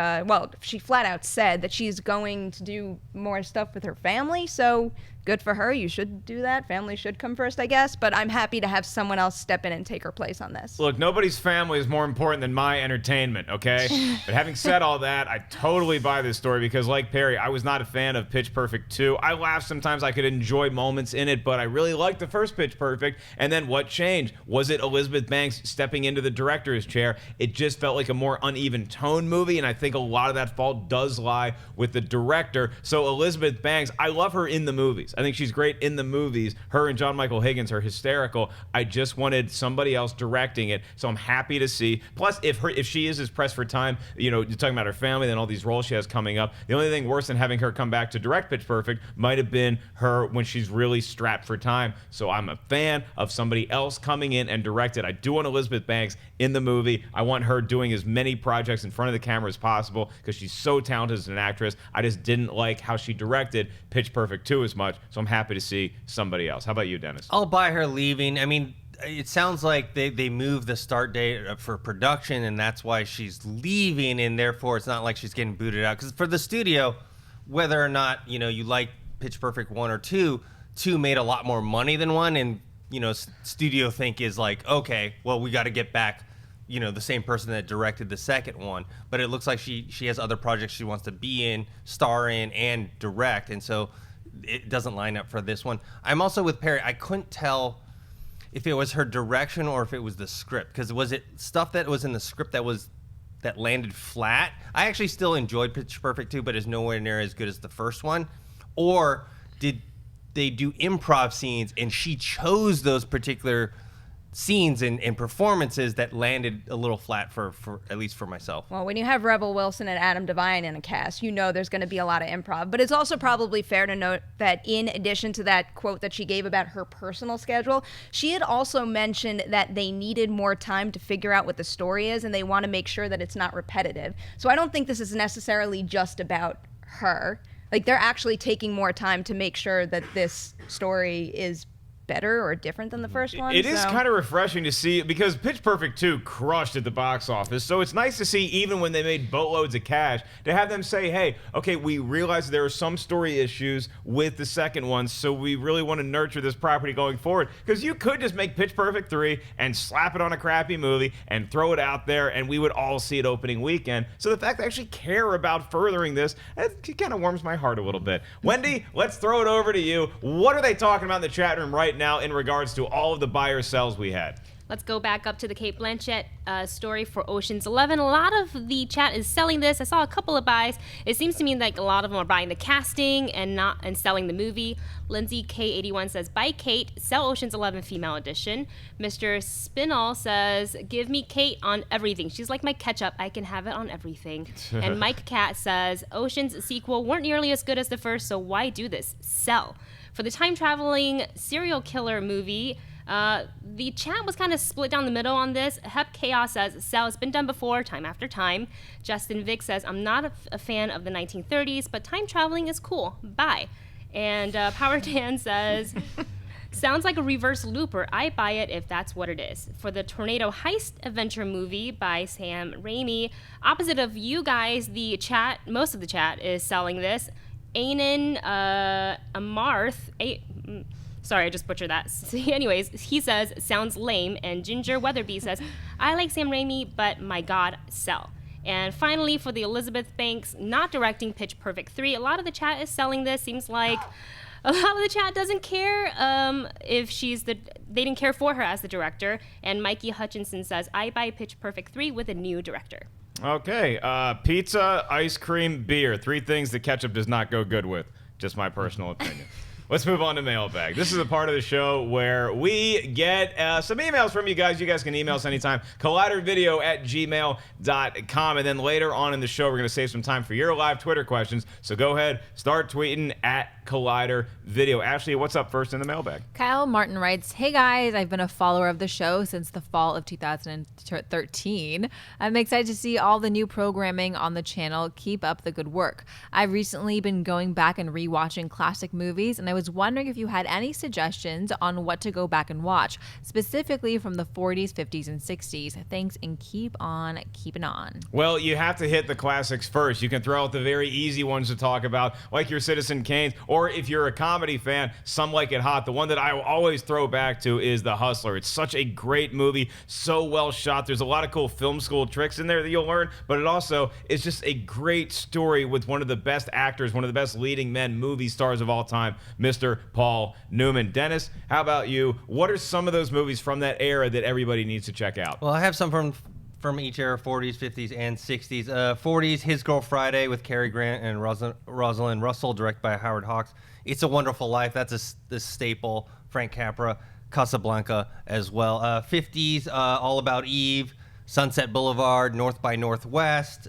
she flat out said that she's going to do more stuff with her family, so good for her. You should do that. Family should come first, I guess, but I'm happy to have someone else step in and take her place on this. Look, nobody's family is more important than my entertainment, okay? But having said all that, I totally buy this story because, like Perry, I was not a fan of Pitch Perfect 2. I laughed sometimes. I could enjoy moments in it, but I really liked the first Pitch Perfect. And then what changed? Was it Elizabeth Banks stepping into the director's chair? It just felt like a more uneven tone movie, and I think a lot of that fault does lie with the director. So Elizabeth Banks, I love her in the movies. I think she's great in the movies. Her and John Michael Higgins are hysterical. I just wanted somebody else directing it, so I'm happy to see. Plus, if she is as pressed for time, you're talking about her family and all these roles she has coming up. The only thing worse than having her come back to direct Pitch Perfect might have been her when she's really strapped for time. So I'm a fan of somebody else coming in and direct it. I do want Elizabeth Banks in the movie. I want her doing as many projects in front of the camera as possible because she's so talented as an actress. I just didn't like how she directed Pitch Perfect 2 as much. So I'm happy to see somebody else. How about you, Dennis? I'll buy her leaving. I mean, it sounds like they moved the start date for production, and that's why she's leaving, and therefore it's not like she's getting booted out. Because for the studio, whether or not you like Pitch Perfect 1 or 2, 2 made a lot more money than 1, and studio think is like, okay, well, we got to get back the same person that directed the second one. But it looks like she has other projects she wants to be in, star in, and direct, and so it doesn't line up for this one. I'm also with Perry. I couldn't tell if it was her direction or if it was the script, because was it stuff that was in the script that landed flat? I actually still enjoyed Pitch Perfect 2, but it's nowhere near as good as the first one. Or did they do improv scenes and she chose those particular scenes and performances that landed a little flat for at least for myself? Well, when you have Rebel Wilson and Adam Devine in a cast, there's going to be a lot of improv. But it's also probably fair to note that in addition to that quote that she gave about her personal schedule, she had also mentioned that they needed more time to figure out what the story is, and they want to make sure that it's not repetitive. So I don't think this is necessarily just about her. Like, they're actually taking more time to make sure that this story is better or different than the first one. It is kind of refreshing to see, because Pitch Perfect 2 crushed at the box office, so it's nice to see, even when they made boatloads of cash, to have them say, hey, okay, we realize there are some story issues with the second one, so we really want to nurture this property going forward. Because you could just make Pitch Perfect 3 and slap it on a crappy movie and throw it out there, and we would all see it opening weekend. So the fact they actually care about furthering this, it kind of warms my heart a little bit. Wendy, let's throw it over to you. What are they talking about in the chat room right now now in regards to all of the buy or sells we had. Let's go back up to the Cate Blanchett story for Ocean's 11. A lot of the chat is selling this. I saw a couple of buys. It seems to me like a lot of them are buying the casting and selling the movie. Lindsay K81 says, buy Kate, sell Ocean's 11 female edition. Mr. Spinall says, give me Kate on everything. She's like my ketchup. I can have it on everything. And Mike Cat says, Ocean's sequel weren't nearly as good as the first, so why do this? Sell. For the time-traveling serial killer movie, the chat was kind of split down the middle on this. Hep Chaos says, sell, it's been done before, time after time. Justin Vick says, I'm not a fan of the 1930s, but time traveling is cool. Bye. And Power Dan says, sounds like a reverse looper. I buy it if that's what it is. For the Tornado Heist adventure movie by Sam Raimi, opposite of you guys, the chat, most of the chat is selling this. Anan Amarth, sorry, I just butchered that. Anyways, he says, sounds lame. And Ginger Weatherby says, I like Sam Raimi, but my God, sell. And finally, for the Elizabeth Banks not directing Pitch Perfect 3, a lot of the chat is selling this. Seems like a lot of the chat doesn't care if they didn't care for her as the director. And Mikey Hutchinson says, I buy Pitch Perfect 3 with a new director. Okay, pizza, ice cream, beer. 3 things that ketchup does not go good with. Just my personal opinion. Let's move on to Mailbag. This is a part of the show where we get some emails from you guys. You guys can email us anytime. collidervideo@gmail.com. And then later on in the show, we're going to save some time for your live Twitter questions. So go ahead, start tweeting at Collider Video. Ashley, what's up first in the Mailbag? Kyle Martin writes, hey guys, I've been a follower of the show since the fall of 2013. I'm excited to see all the new programming on the channel. Keep up the good work. I've recently been going back and rewatching classic movies, and I was wondering if you had any suggestions on what to go back and watch, specifically from the 40s, 50s, and 60s. Thanks, and keep on keeping on. Well, you have to hit the classics first. You can throw out the very easy ones to talk about, like your Citizen Kane's, or if you're a comedy fan, Some Like It Hot. The one that I always throw back to is The Hustler. It's such a great movie, so well shot. There's a lot of cool film school tricks in there that you'll learn, but it also is just a great story with one of the best actors, one of the best leading men movie stars of all time, Mr. Paul Newman. Dennis, how about you? What are some of those movies from that era that everybody needs to check out? Well, I have some from each era, 40s, 50s, and 60s. 40s, His Girl Friday with Cary Grant and Rosalind Russell, directed by Howard Hawks. It's a Wonderful Life, that's a staple. Frank Capra, Casablanca as well. 50s, All About Eve, Sunset Boulevard, North by Northwest,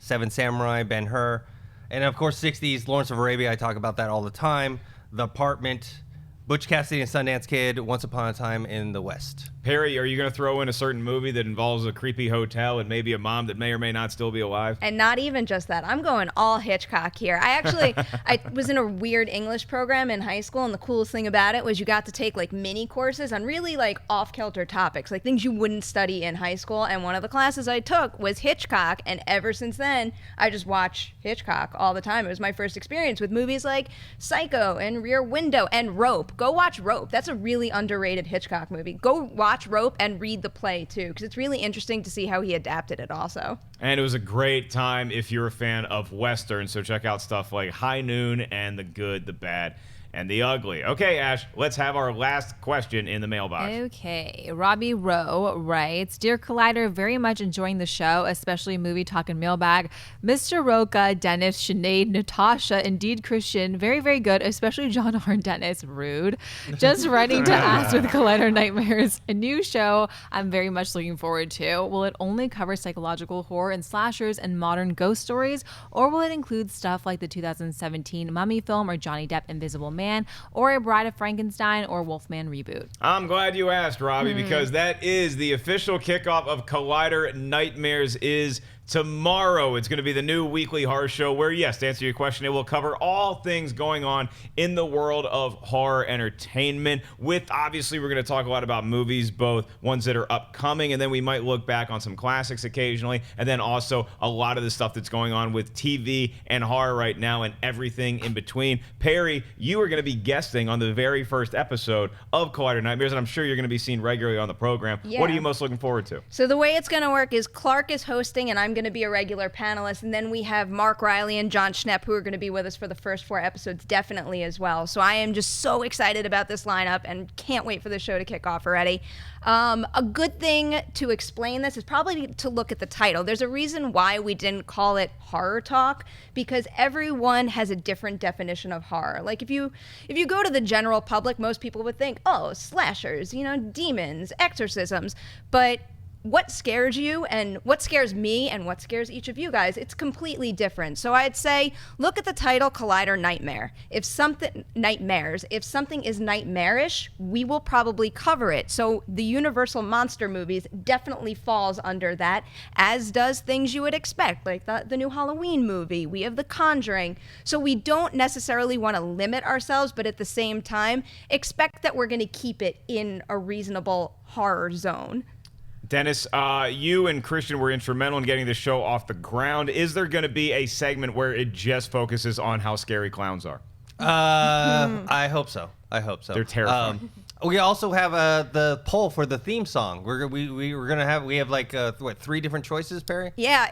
Seven Samurai, Ben-Hur. And of course, 60s, Lawrence of Arabia, I talk about that all the time. The Apartment, Butch Cassidy and Sundance Kid, Once Upon a Time in the West. Perri, are you going to throw in a certain movie that involves a creepy hotel and maybe a mom that may or may not still be alive? And not even just that. I'm going all Hitchcock here. I was in a weird English program in high school, and the coolest thing about it was you got to take like mini courses on really like off-kilter topics, like things you wouldn't study in high school. And one of the classes I took was Hitchcock, and ever since then, I just watch Hitchcock all the time. It was my first experience with movies like Psycho and Rear Window and Rope. Go watch Rope. That's a really underrated Hitchcock movie. Go watch Rope and read the play too, because it's really interesting to see how he adapted it also. And it was a great time if you're a fan of Western, so check out stuff like High Noon and The Good, the Bad, and the Ugly. Okay, Ash, let's have our last question in the mailbox. Okay, Robbie Rowe writes, Dear Collider, very much enjoying the show, especially Movie Talk and Mailbag. Mr. Roca, Dennis, Sinead, Natasha, Indeed Christian, very, very good, especially John R. Dennis, rude. Just writing to ask with Collider Nightmares, a new show I'm very much looking forward to. Will it only cover psychological horror and slashers and modern ghost stories, or will it include stuff like the 2017 Mummy film or Johnny Depp Invisible Man, or a Bride of Frankenstein or Wolfman reboot? I'm glad you asked, Robbie, because that is the official kickoff of Collider Nightmares is tomorrow. It's going to be the new weekly horror show where, yes, to answer your question, it will cover all things going on in the world of horror entertainment. With, obviously, we're going to talk a lot about movies, both ones that are upcoming, and then we might look back on some classics occasionally, and then also a lot of the stuff that's going on with TV and horror right now and everything in between. Perri, you are going to be guesting on the very first episode of Collider Nightmares, and I'm sure you're going to be seen regularly on the program. Yeah. What are you most looking forward to? So the way it's going to work is Clark is hosting, and I'm going going to be a regular panelist. And then we have Mark Riley and John Schnepp, who are going to be with us for the first 4 episodes, definitely as well. So I am just so excited about this lineup and can't wait for the show to kick off already. A good thing to explain this is probably to look at the title. There's a reason why we didn't call it Horror Talk, because everyone has a different definition of horror. Like if you go to the general public, most people would think, oh, slashers, demons, exorcisms, but what scares you and what scares me and what scares each of you guys, it's completely different. So I'd say look at the title Collider Nightmare. If something is nightmarish, we will probably cover it. So the Universal monster movies definitely falls under that, as does things you would expect, like the new Halloween movie. We have The Conjuring. So we don't necessarily want to limit ourselves, but at the same time, expect that we're going to keep it in a reasonable horror zone. Dennis, you and Christian were instrumental in getting the show off the ground. Is there going to be a segment where it just focuses on how scary clowns are? I hope so. They're terrifying. We also have the poll for the theme song. We have like 3 different choices, Perri? Yeah,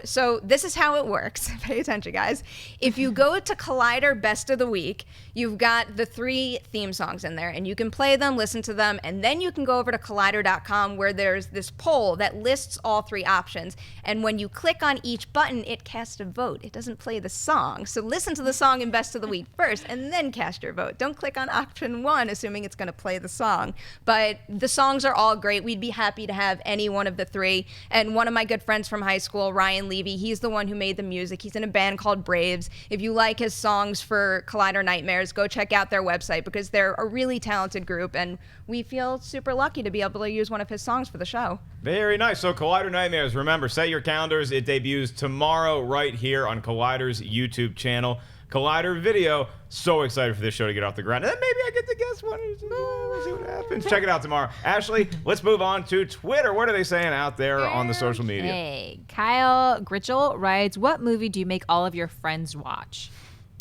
so this is how it works. Pay attention, guys. If you go to Collider Best of the Week, you've got the 3 theme songs in there, and you can play them, listen to them, and then you can go over to collider.com where there's this poll that lists all 3 options. And when you click on each button, it casts a vote. It doesn't play the song. So listen to the song in Best of the Week first, and then cast your vote. Don't click on option 1, assuming it's going to play the song. But the songs are all great. We'd be happy to have any one of the 3. And one of my good friends from high school, Ryan Levy, he's the one who made the music. He's in a band called Braves. If you like his songs for Collider Nightmares, go check out their website, because they're a really talented group, and we feel super lucky to be able to use one of his songs for the show. Very nice. So Collider Nightmares, remember, set your calendars. It debuts tomorrow right here on Collider's YouTube channel. Collider Video. So excited for this show to get off the ground. And then maybe I get to guess one. We'll see what happens. Check it out tomorrow. Ashley, let's move on to Twitter. What are they saying out there on the social media? Hey, Kyle Gritchell writes, what movie do you make all of your friends watch?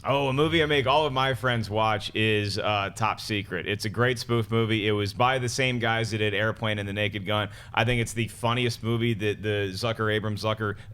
Oh, a movie I make all of my friends watch is Top Secret. It's a great spoof movie. It was by the same guys that did Airplane and The Naked Gun. I think it's the funniest movie that the Abrams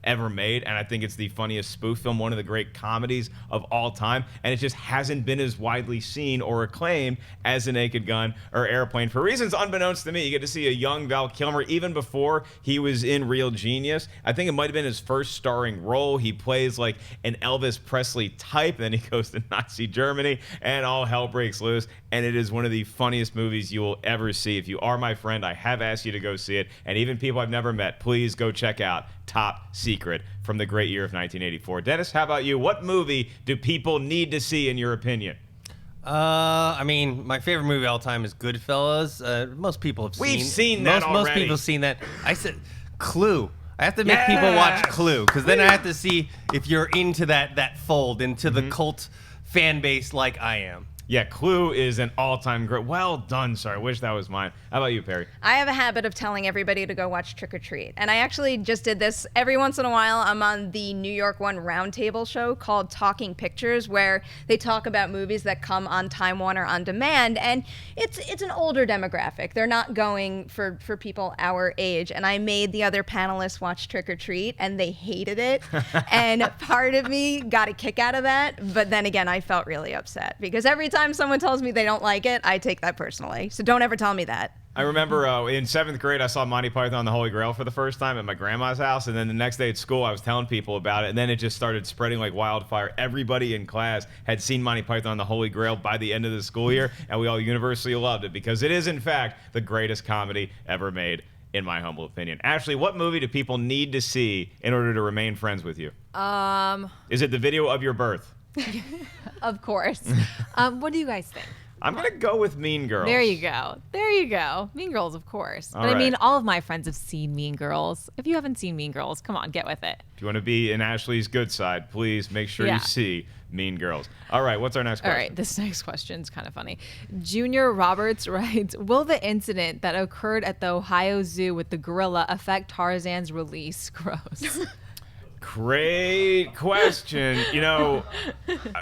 ever made, and I think it's the funniest spoof film, one of the great comedies of all time, and it just hasn't been as widely seen or acclaimed as The Naked Gun or Airplane. For reasons unbeknownst to me, you get to see a young Val Kilmer even before he was in Real Genius. I think it might have been his first starring role. He plays like an Elvis Presley type, and he goes to Nazi Germany, and all hell breaks loose, and it is one of the funniest movies you will ever see. If you are my friend, I have asked you to go see it, and even people I've never met, please go check out Top Secret from the great year of 1984. Dennis, how about you? What movie do people need to see in your opinion? I mean, my favorite movie of all time is Goodfellas. Most people have We've seen that already. Most people have seen that. I said Clue. I have to make people watch Clue, because then I have to see if you're into that fold, into the cult fan base like I am. Yeah, Clue is an all-time great. Well done, sir. I wish that was mine. How about you, Perri? I have a habit of telling everybody to go watch Trick or Treat. And I actually just did this every once in a while. I'm on the New York One roundtable show called Talking Pictures, where they talk about movies that come on Time Warner On Demand. And it's an older demographic. They're not going for people our age. And I made the other panelists watch Trick or Treat, and they hated it. And part of me got a kick out of that. But then again, I felt really upset, because every time someone tells me they don't like it, I take that personally. So don't ever tell me that. I remember in 7th grade, I saw Monty Python and the Holy Grail for the first time at my grandma's house, and then the next day at school, I was telling people about it, and then it just started spreading like wildfire. Everybody in class had seen Monty Python and the Holy Grail by the end of the school year, and we all universally loved it, because it is, in fact, the greatest comedy ever made, in my humble opinion. Ashley, what movie do people need to see in order to remain friends with you? Is it the video of your birth? Of course. What do you guys think? I'm going to go with Mean Girls. There you go. Mean Girls, of course. But I mean, all of my friends have seen Mean Girls. If you haven't seen Mean Girls, come on, get with it. If you want to be in Ashley's good side, please make sure you see Mean Girls. All right, what's our next question? All right, this next question is kind of funny. Junior Roberts writes, will the incident that occurred at the Ohio Zoo with the gorilla affect Tarzan's release? Gross. Great question. You know,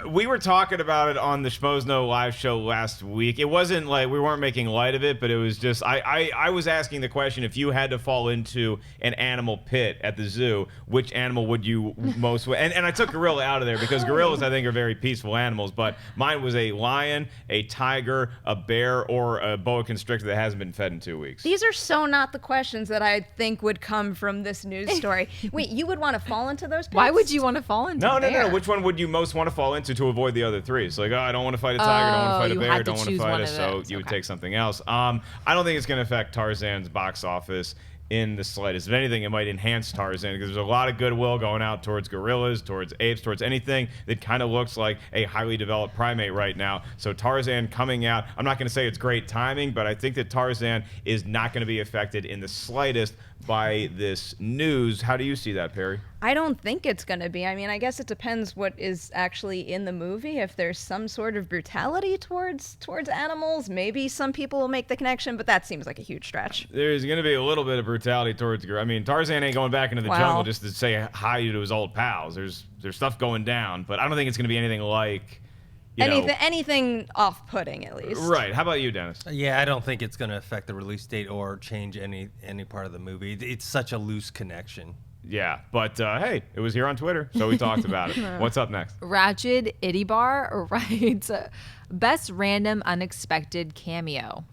we were talking about it on the Schmoes Know live show last week. It wasn't like we weren't making light of it, but it was just I was asking the question, if you had to fall into an animal pit at the zoo, which animal would you most and I took gorilla out of there because gorillas I think are very peaceful animals, but mine was a lion, a tiger, a bear, or a boa constrictor that hasn't been fed in 2 weeks. These are so not the questions that I think would come from this news story. Wait, you would want to fall into those pits? Why would you want to fall into No. Which one would you most want to fall into to avoid the other three? It's like, oh, I don't want to fight a tiger, don't want to fight a bear, don't want to fight so you would take something else. I don't think it's going to affect Tarzan's box office in the slightest. If anything, it might enhance Tarzan because there's a lot of goodwill going out towards gorillas, towards apes, towards anything that kind of looks like a highly developed primate right now. So Tarzan coming out, I'm not going to say it's great timing, but I think that Tarzan is not going to be affected in the slightest by this news. How do you see that, Perri? I don't think it's going to be. I mean, I guess it depends what is actually in the movie. If there's some sort of brutality towards animals, maybe some people will make the connection, but that seems like a huge stretch. There's going to be a little bit of brutality towards, I mean, Tarzan ain't going back into the jungle just to say hi to his old pals. There's stuff going down, but I don't think it's going to be anything like anything off-putting, at least. Right. How about you, Dennis? Yeah, I don't think it's going to affect the release date or change any part of the movie. It's such a loose connection. Yeah, but hey, it was here on Twitter, so we talked about it. What's up next? Ratchet Ittybar writes, best random unexpected cameo.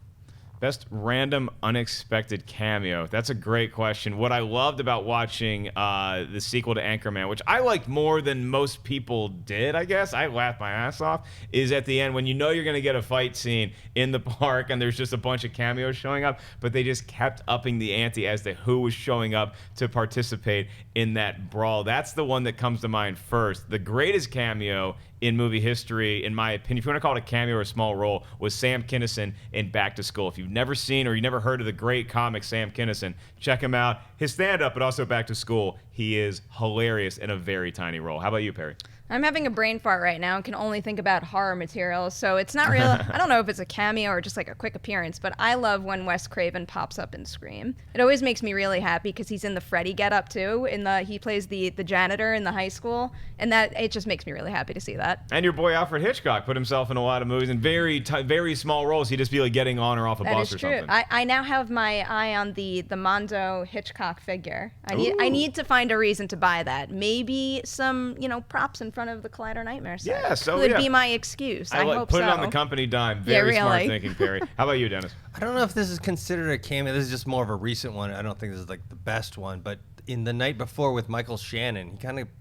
Best random unexpected cameo. That's a great question. What I loved about watching the sequel to Anchorman, which I liked more than most people did, I guess, I laughed my ass off, is at the end when you know you're going to get a fight scene in the park and there's just a bunch of cameos showing up, but they just kept upping the ante as to who was showing up to participate in that brawl. That's the one that comes to mind first. The greatest cameo in movie history, in my opinion, if you want to call it a cameo or a small role, was Sam Kinison in Back to School. If you've never seen or you never heard of the great comic Sam Kinison, check him out. His stand-up, but also Back to School, he is hilarious in a very tiny role. How about you, Perri? I'm having a brain fart right now and can only think about horror material, so it's not real. I don't know if it's a cameo or just like a quick appearance, but I love when Wes Craven pops up in Scream. It always makes me really happy because he's in the Freddy getup too. He plays the janitor in the high school, and it just makes me really happy to see that. And your boy Alfred Hitchcock put himself in a lot of movies in very small roles. He'd just be like getting on or off a bus or something. I now have my eye on the Mondo Hitchcock figure. I need to find a reason to buy that. Maybe some props in front of the Collider Nightmare set. Yeah, so could be my excuse. I hope put so. it on the company dime. Very smart thinking, Perri. How about you, Dennis? I don't know if this is considered a cameo. This is just more of a recent one. I don't think this is like the best one, but in The Night Before with Michael Shannon,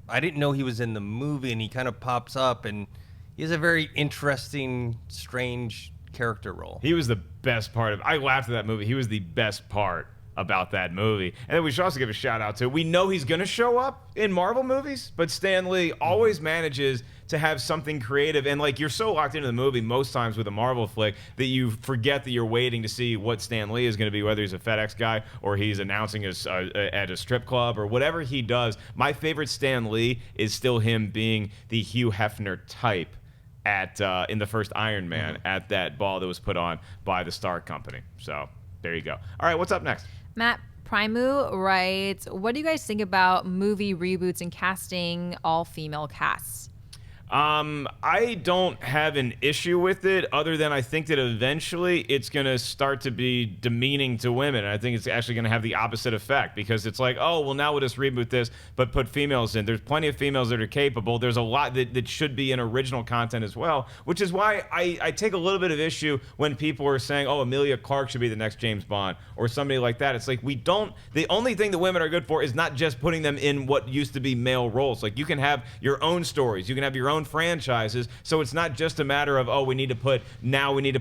I didn't know he was in the movie, and he kind of pops up, and he has a very interesting, strange character role. He was the best part of. I laughed at that movie. He was the best part about that movie. And then we should also give a shout out to, we know he's going to show up in Marvel movies, but Stan Lee always manages to have something creative. And like, you're so locked into the movie most times with a Marvel flick that you forget that you're waiting to see what Stan Lee is going to be, whether he's a FedEx guy or he's announcing at a strip club or whatever he does. My favorite Stan Lee is still him being the Hugh Hefner type in the first Iron Man at that ball that was put on by the Star Company. So there you go. All right, what's up next? Matt Primu writes, what do you guys think about movie reboots and casting all-female casts? I don't have an issue with it, other than I think that eventually it's going to start to be demeaning to women. And I think it's actually going to have the opposite effect, because it's like, oh, well, now we'll just reboot this, but put females in. There's plenty of females that are capable. There's a lot that should be in original content as well, which is why I take a little bit of issue when people are saying, oh, Emilia Clarke should be the next James Bond or somebody like that. It's like, the only thing that women are good for is not just putting them in what used to be male roles. Like, you can have your own stories. You can have your own franchises, so it's not just a matter of, oh, we need to put women in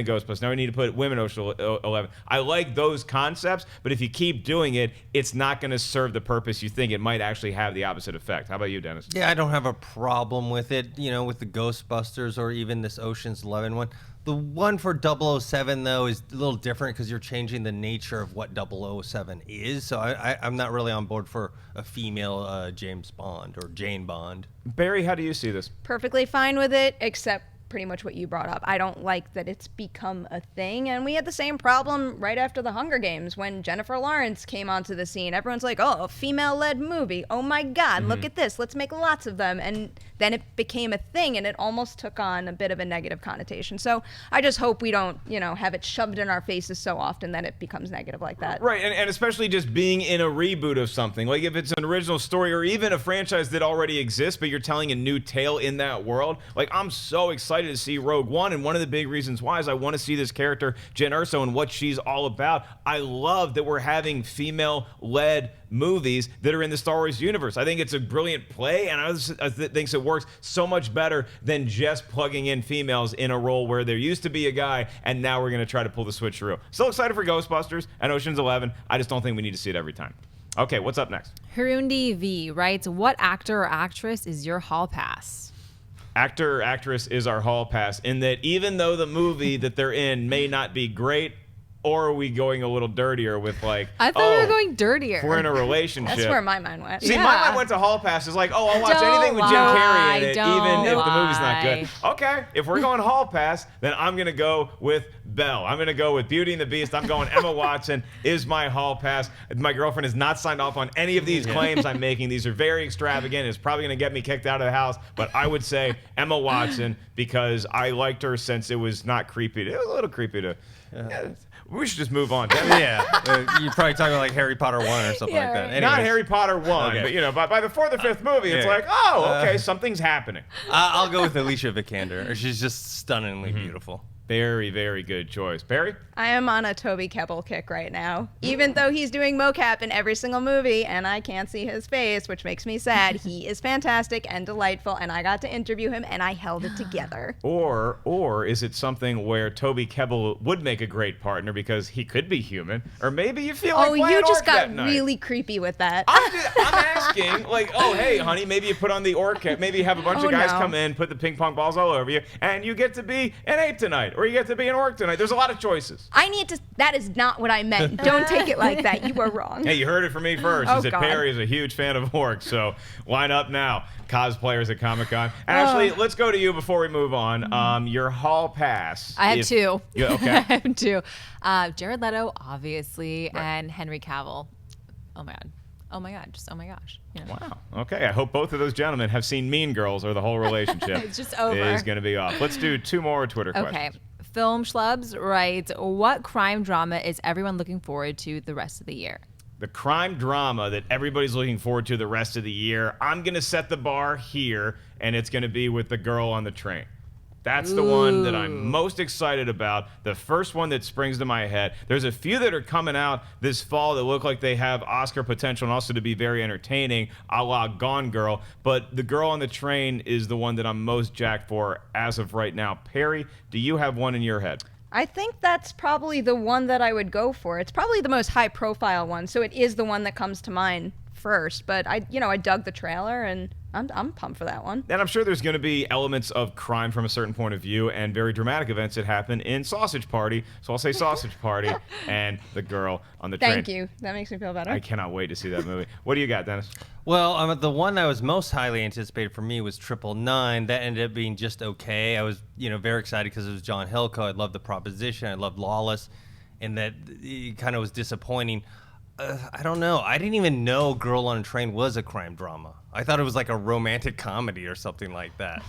Ghostbusters, now we need to put women in Ocean 11. I like those concepts, but if you keep doing it, it's not going to serve the purpose you think. It might actually have the opposite effect. How about you, Dennis? Yeah, I don't have a problem with it, with the Ghostbusters or even this Ocean's 11 one. The one for 007, though, is a little different because you're changing the nature of what 007 is. So I'm not really on board for a female James Bond or Jane Bond. Barry, how do you see this? Perfectly fine with it, except pretty much what you brought up. I don't like that it's become a thing. And we had the same problem right after the Hunger Games when Jennifer Lawrence came onto the scene. Everyone's like, oh, a female-led movie. Oh my God, look at this. Let's make lots of them. And then it became a thing, and it almost took on a bit of a negative connotation. So I just hope we don't, have it shoved in our faces so often that it becomes negative like that. Right, and especially just being in a reboot of something. Like if it's an original story or even a franchise that already exists, but you're telling a new tale in that world. Like I'm so excited to see Rogue One, and one of the big reasons why is I want to see this character, Jyn Erso, and what she's all about. I love that we're having female-led movies that are in the Star Wars universe. I think it's a brilliant play, and I think it works so much better than just plugging in females in a role where there used to be a guy, and now we're going to try to pull the switch through. Still excited for Ghostbusters and Ocean's 11. I just don't think we need to see it every time. Okay, what's up next? Harundi V writes, what actor or actress is your hall pass? Actor or actress is our hall pass, in that even though the movie that they're in may not be great, or are we going a little dirtier with like, I thought we were going dirtier. If we're in a relationship. That's where my mind went. See, my mind went to hall pass. It's like, oh, I'll watch anything with Jim Carrey in it, even if the movie's not good. Okay, if we're going hall pass, then I'm going to go with Belle. I'm going to go with Beauty and the Beast. I'm going Emma Watson is my hall pass. My girlfriend has not signed off on any of these claims I'm making. These are very extravagant. It's probably going to get me kicked out of the house, but I would say Emma Watson because I liked her since it was not creepy. It was a little creepy to... we should just move on. Yeah, you're probably talking about like Harry Potter 1 or something like that. Anyways. Not Harry Potter 1, but by the fourth or fifth movie, it's like, oh, okay, something's happening. I'll go with Alicia Vikander. She's just stunningly beautiful. Very, very good choice. Perri? I am on a Toby Kebbell kick right now. Even though he's doing mocap in every single movie and I can't see his face, which makes me sad, he is fantastic and delightful, and I got to interview him and I held it together. Or is it something where Toby Kebbell would make a great partner because he could be human? Or maybe you feel like playing you just orc got that night. really creepy with that. I'm asking, like, oh, hey, honey, maybe you put on the orc cap. Maybe you have a bunch of guys come in, put the ping pong balls all over you, and you get to be an ape tonight. Or you get to be an orc tonight. There's a lot of choices. That is not what I meant. Don't take it like that. You were wrong. Hey, you heard it from me first. Is that Perri is a huge fan of orcs. So line up now, cosplayers at Comic-Con. Ashley, let's go to you before we move on. Your hall pass. I have two. Okay. I have two. Jared Leto, obviously, and Henry Cavill. Oh my God. Oh my God, just oh my gosh. Wow. Okay, I hope both of those gentlemen have seen Mean Girls or the whole relationship it's just over. is going to be off. Let's do two more Twitter questions. Okay. Film Schlubs writes, what crime drama is everyone looking forward to the rest of the year? The crime drama that everybody's looking forward to the rest of the year, I'm going to set the bar here, and it's going to be with The Girl on the Train. That's the one that I'm most excited about. The first one that springs to my head. There's a few that are coming out this fall that look like they have Oscar potential and also to be very entertaining, a la Gone Girl. But The Girl on the Train is the one that I'm most jacked for as of right now. Perri, do you have one in your head? I think that's probably the one that I would go for. It's probably the most high-profile one, so it is the one that comes to mind first. But I dug the trailer, and I'm pumped for that one. And I'm sure there's going to be elements of crime from a certain point of view and very dramatic events that happen in Sausage Party. So I'll say Sausage Party and The Girl on the Train. Thank you. That makes me feel better. I cannot wait to see that movie. What do you got, Dennis? Well, the one that was most highly anticipated for me was 999. That ended up being just okay. I was, very excited because it was John Hillcoat. I loved The Proposition. I loved Lawless. And that it kind of was disappointing. I don't know. I didn't even know Girl on a Train was a crime drama. I thought it was like a romantic comedy or something like that.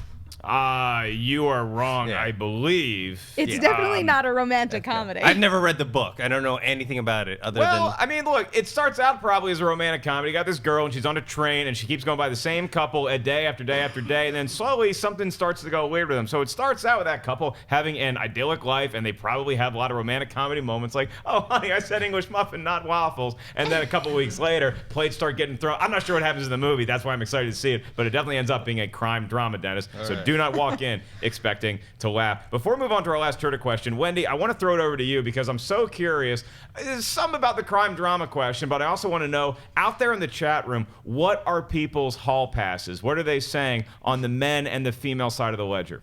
You are wrong, I believe. It's definitely not a romantic comedy. I've never read the book. I don't know anything about it other than... Well, I mean, look, it starts out probably as a romantic comedy. You got this girl, and she's on a train, and she keeps going by the same couple a day after day after day, and then slowly something starts to go weird with them. So it starts out with that couple having an idyllic life, and they probably have a lot of romantic comedy moments like, oh, honey, I said English muffin, not waffles. And then a couple weeks later, plates start getting thrown. I'm not sure what happens in the movie. That's why I'm excited to see it. But it definitely ends up being a crime drama, Dennis. So do not walk in expecting to laugh. Before we move on to our last Twitter question, Wendy, I want to throw it over to you because I'm so curious. There's some about the crime drama question, but I also want to know, out there in the chat room, what are people's hall passes? What are they saying on the men and the female side of the ledger?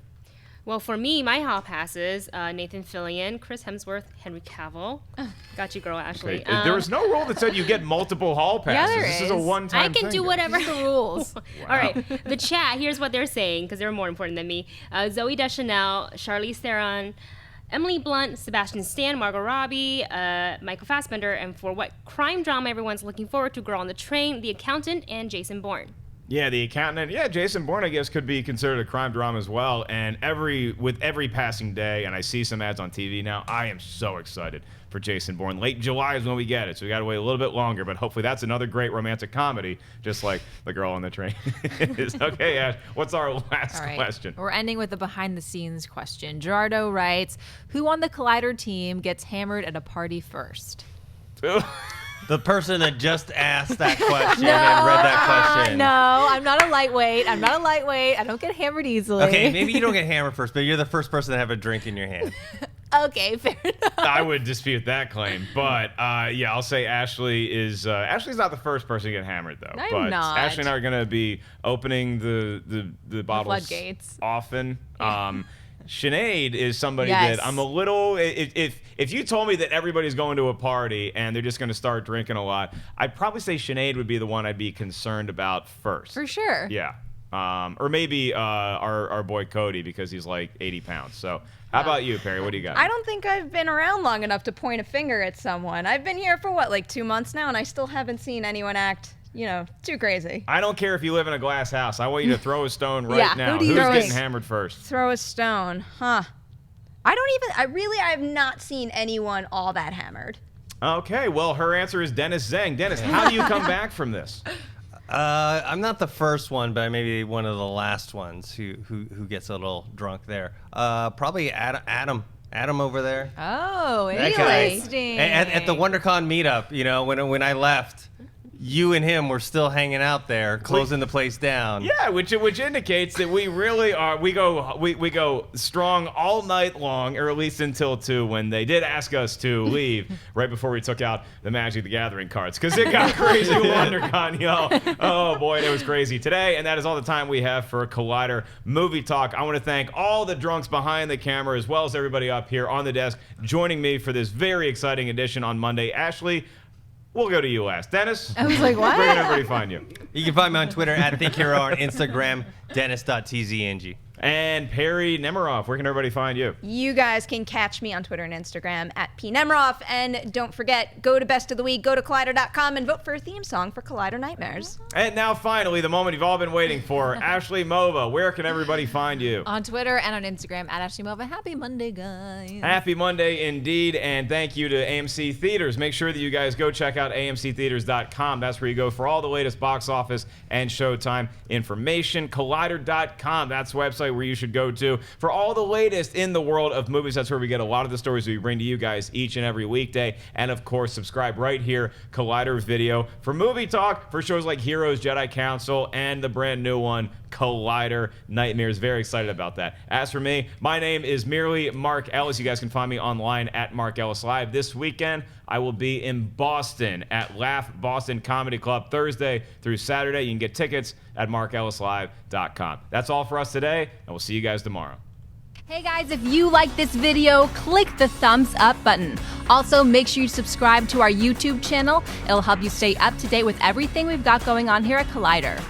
Well, for me, my hall passes, Nathan Fillion, Chris Hemsworth, Henry Cavill. Got you, girl, Ashley. There was no rule that said you get multiple hall passes. there This is a is. one-time I can thing. do whatever. The rules. All right, the chat, here's what they're saying, because they're more important than me. Zoe Deschanel, Charlize Theron, Emily Blunt, Sebastian Stan, Margot Robbie, Michael Fassbender, and for what crime drama everyone's looking forward to, Girl on the Train, The Accountant, and Jason Bourne. Yeah, The Accountant. Yeah, Jason Bourne, I guess, could be considered a crime drama as well. And with every passing day, and I see some ads on TV now, I am so excited for Jason Bourne. Late July is when we get it, so we got to wait a little bit longer. But hopefully that's another great romantic comedy, just like The Girl on the Train is. Okay, Ash, what's our last question? We're ending with a behind-the-scenes question. Gerardo writes, who on the Collider team gets hammered at a party first? The person that just asked that question and read that question. No, I'm not a lightweight. I don't get hammered easily. Okay, maybe you don't get hammered first, but you're the first person to have a drink in your hand. Okay, fair enough. I would dispute that claim, but yeah, I'll say Ashley is. Ashley's not the first person to get hammered, though. I'm but not. Ashley and I are going to be opening the bottles floodgates. often. Sinead is somebody Yes. that I'm a little. If you told me that everybody's going to a party and they're just going to start drinking a lot, I'd probably say Sinead would be the one I'd be concerned about first. For sure. Yeah. Or maybe our boy Cody, because he's like 80 pounds. So how about you, Perri? What do you got? I don't think I've been around long enough to point a finger at someone. I've been here for like 2 months now, and I still haven't seen anyone act, too crazy. I don't care if you live in a glass house. I want you to throw a stone right Yeah, now. who do you Who's think? getting hammered first? Throw a stone, huh? I have not seen anyone all that hammered. Okay, well, her answer is Dennis Tzeng. Dennis, how do you come back from this? I'm not the first one, but I may be one of the last ones who gets a little drunk there. Probably Adam over there. Oh, That guy. interesting. At the WonderCon meetup, when I left, you and him were still hanging out there, closing the place down. Yeah, which indicates that we really are. We go strong all night long, or at least until 2, when they did ask us to leave right before we took out the Magic the Gathering cards, because it got crazy with WonderCon, yo. Oh boy, it was crazy today, and that is all the time we have for Collider Movie Talk. I want to thank all the drunks behind the camera, as well as everybody up here on the desk joining me for this very exciting edition on Monday. Ashley, we'll go to you last. Dennis? I was like, what? Where can everybody find you? You can find me on Twitter at ThinkHero, on Instagram, Dennis.tzng. And Perri Nemiroff, where can everybody find you? You guys can catch me on Twitter and Instagram at PNemroff. And don't forget, go to Best of the Week, go to Collider.com, and vote for a theme song for Collider Nightmares. And now, finally, the moment you've all been waiting for. Ashley Mova, where can everybody find you? On Twitter and on Instagram at Ashley Mova. Happy Monday, guys. Happy Monday indeed, and thank you to AMC Theaters. Make sure that you guys go check out amctheaters.com. That's where you go for all the latest box office and showtime information. Collider.com, that's the website where you should go to for all the latest in the world of movies. That's where we get a lot of the stories we bring to you guys each and every weekday. And of course, subscribe right here, Collider Video, for movie talk, for shows like Heroes, Jedi Council, and the brand new one, Collider Nightmares. Very excited about that. As for me, my name is merely Mark Ellis. You guys can find me online at Mark Ellis Live. This weekend, I will be in Boston at Laugh Boston Comedy Club Thursday through Saturday. You can get tickets at markellislive.com. That's all for us today, and we'll see you guys tomorrow. Hey guys, if you like this video, click the thumbs up button. Also, make sure you subscribe to our YouTube channel. It'll help you stay up to date with everything we've got going on here at Collider.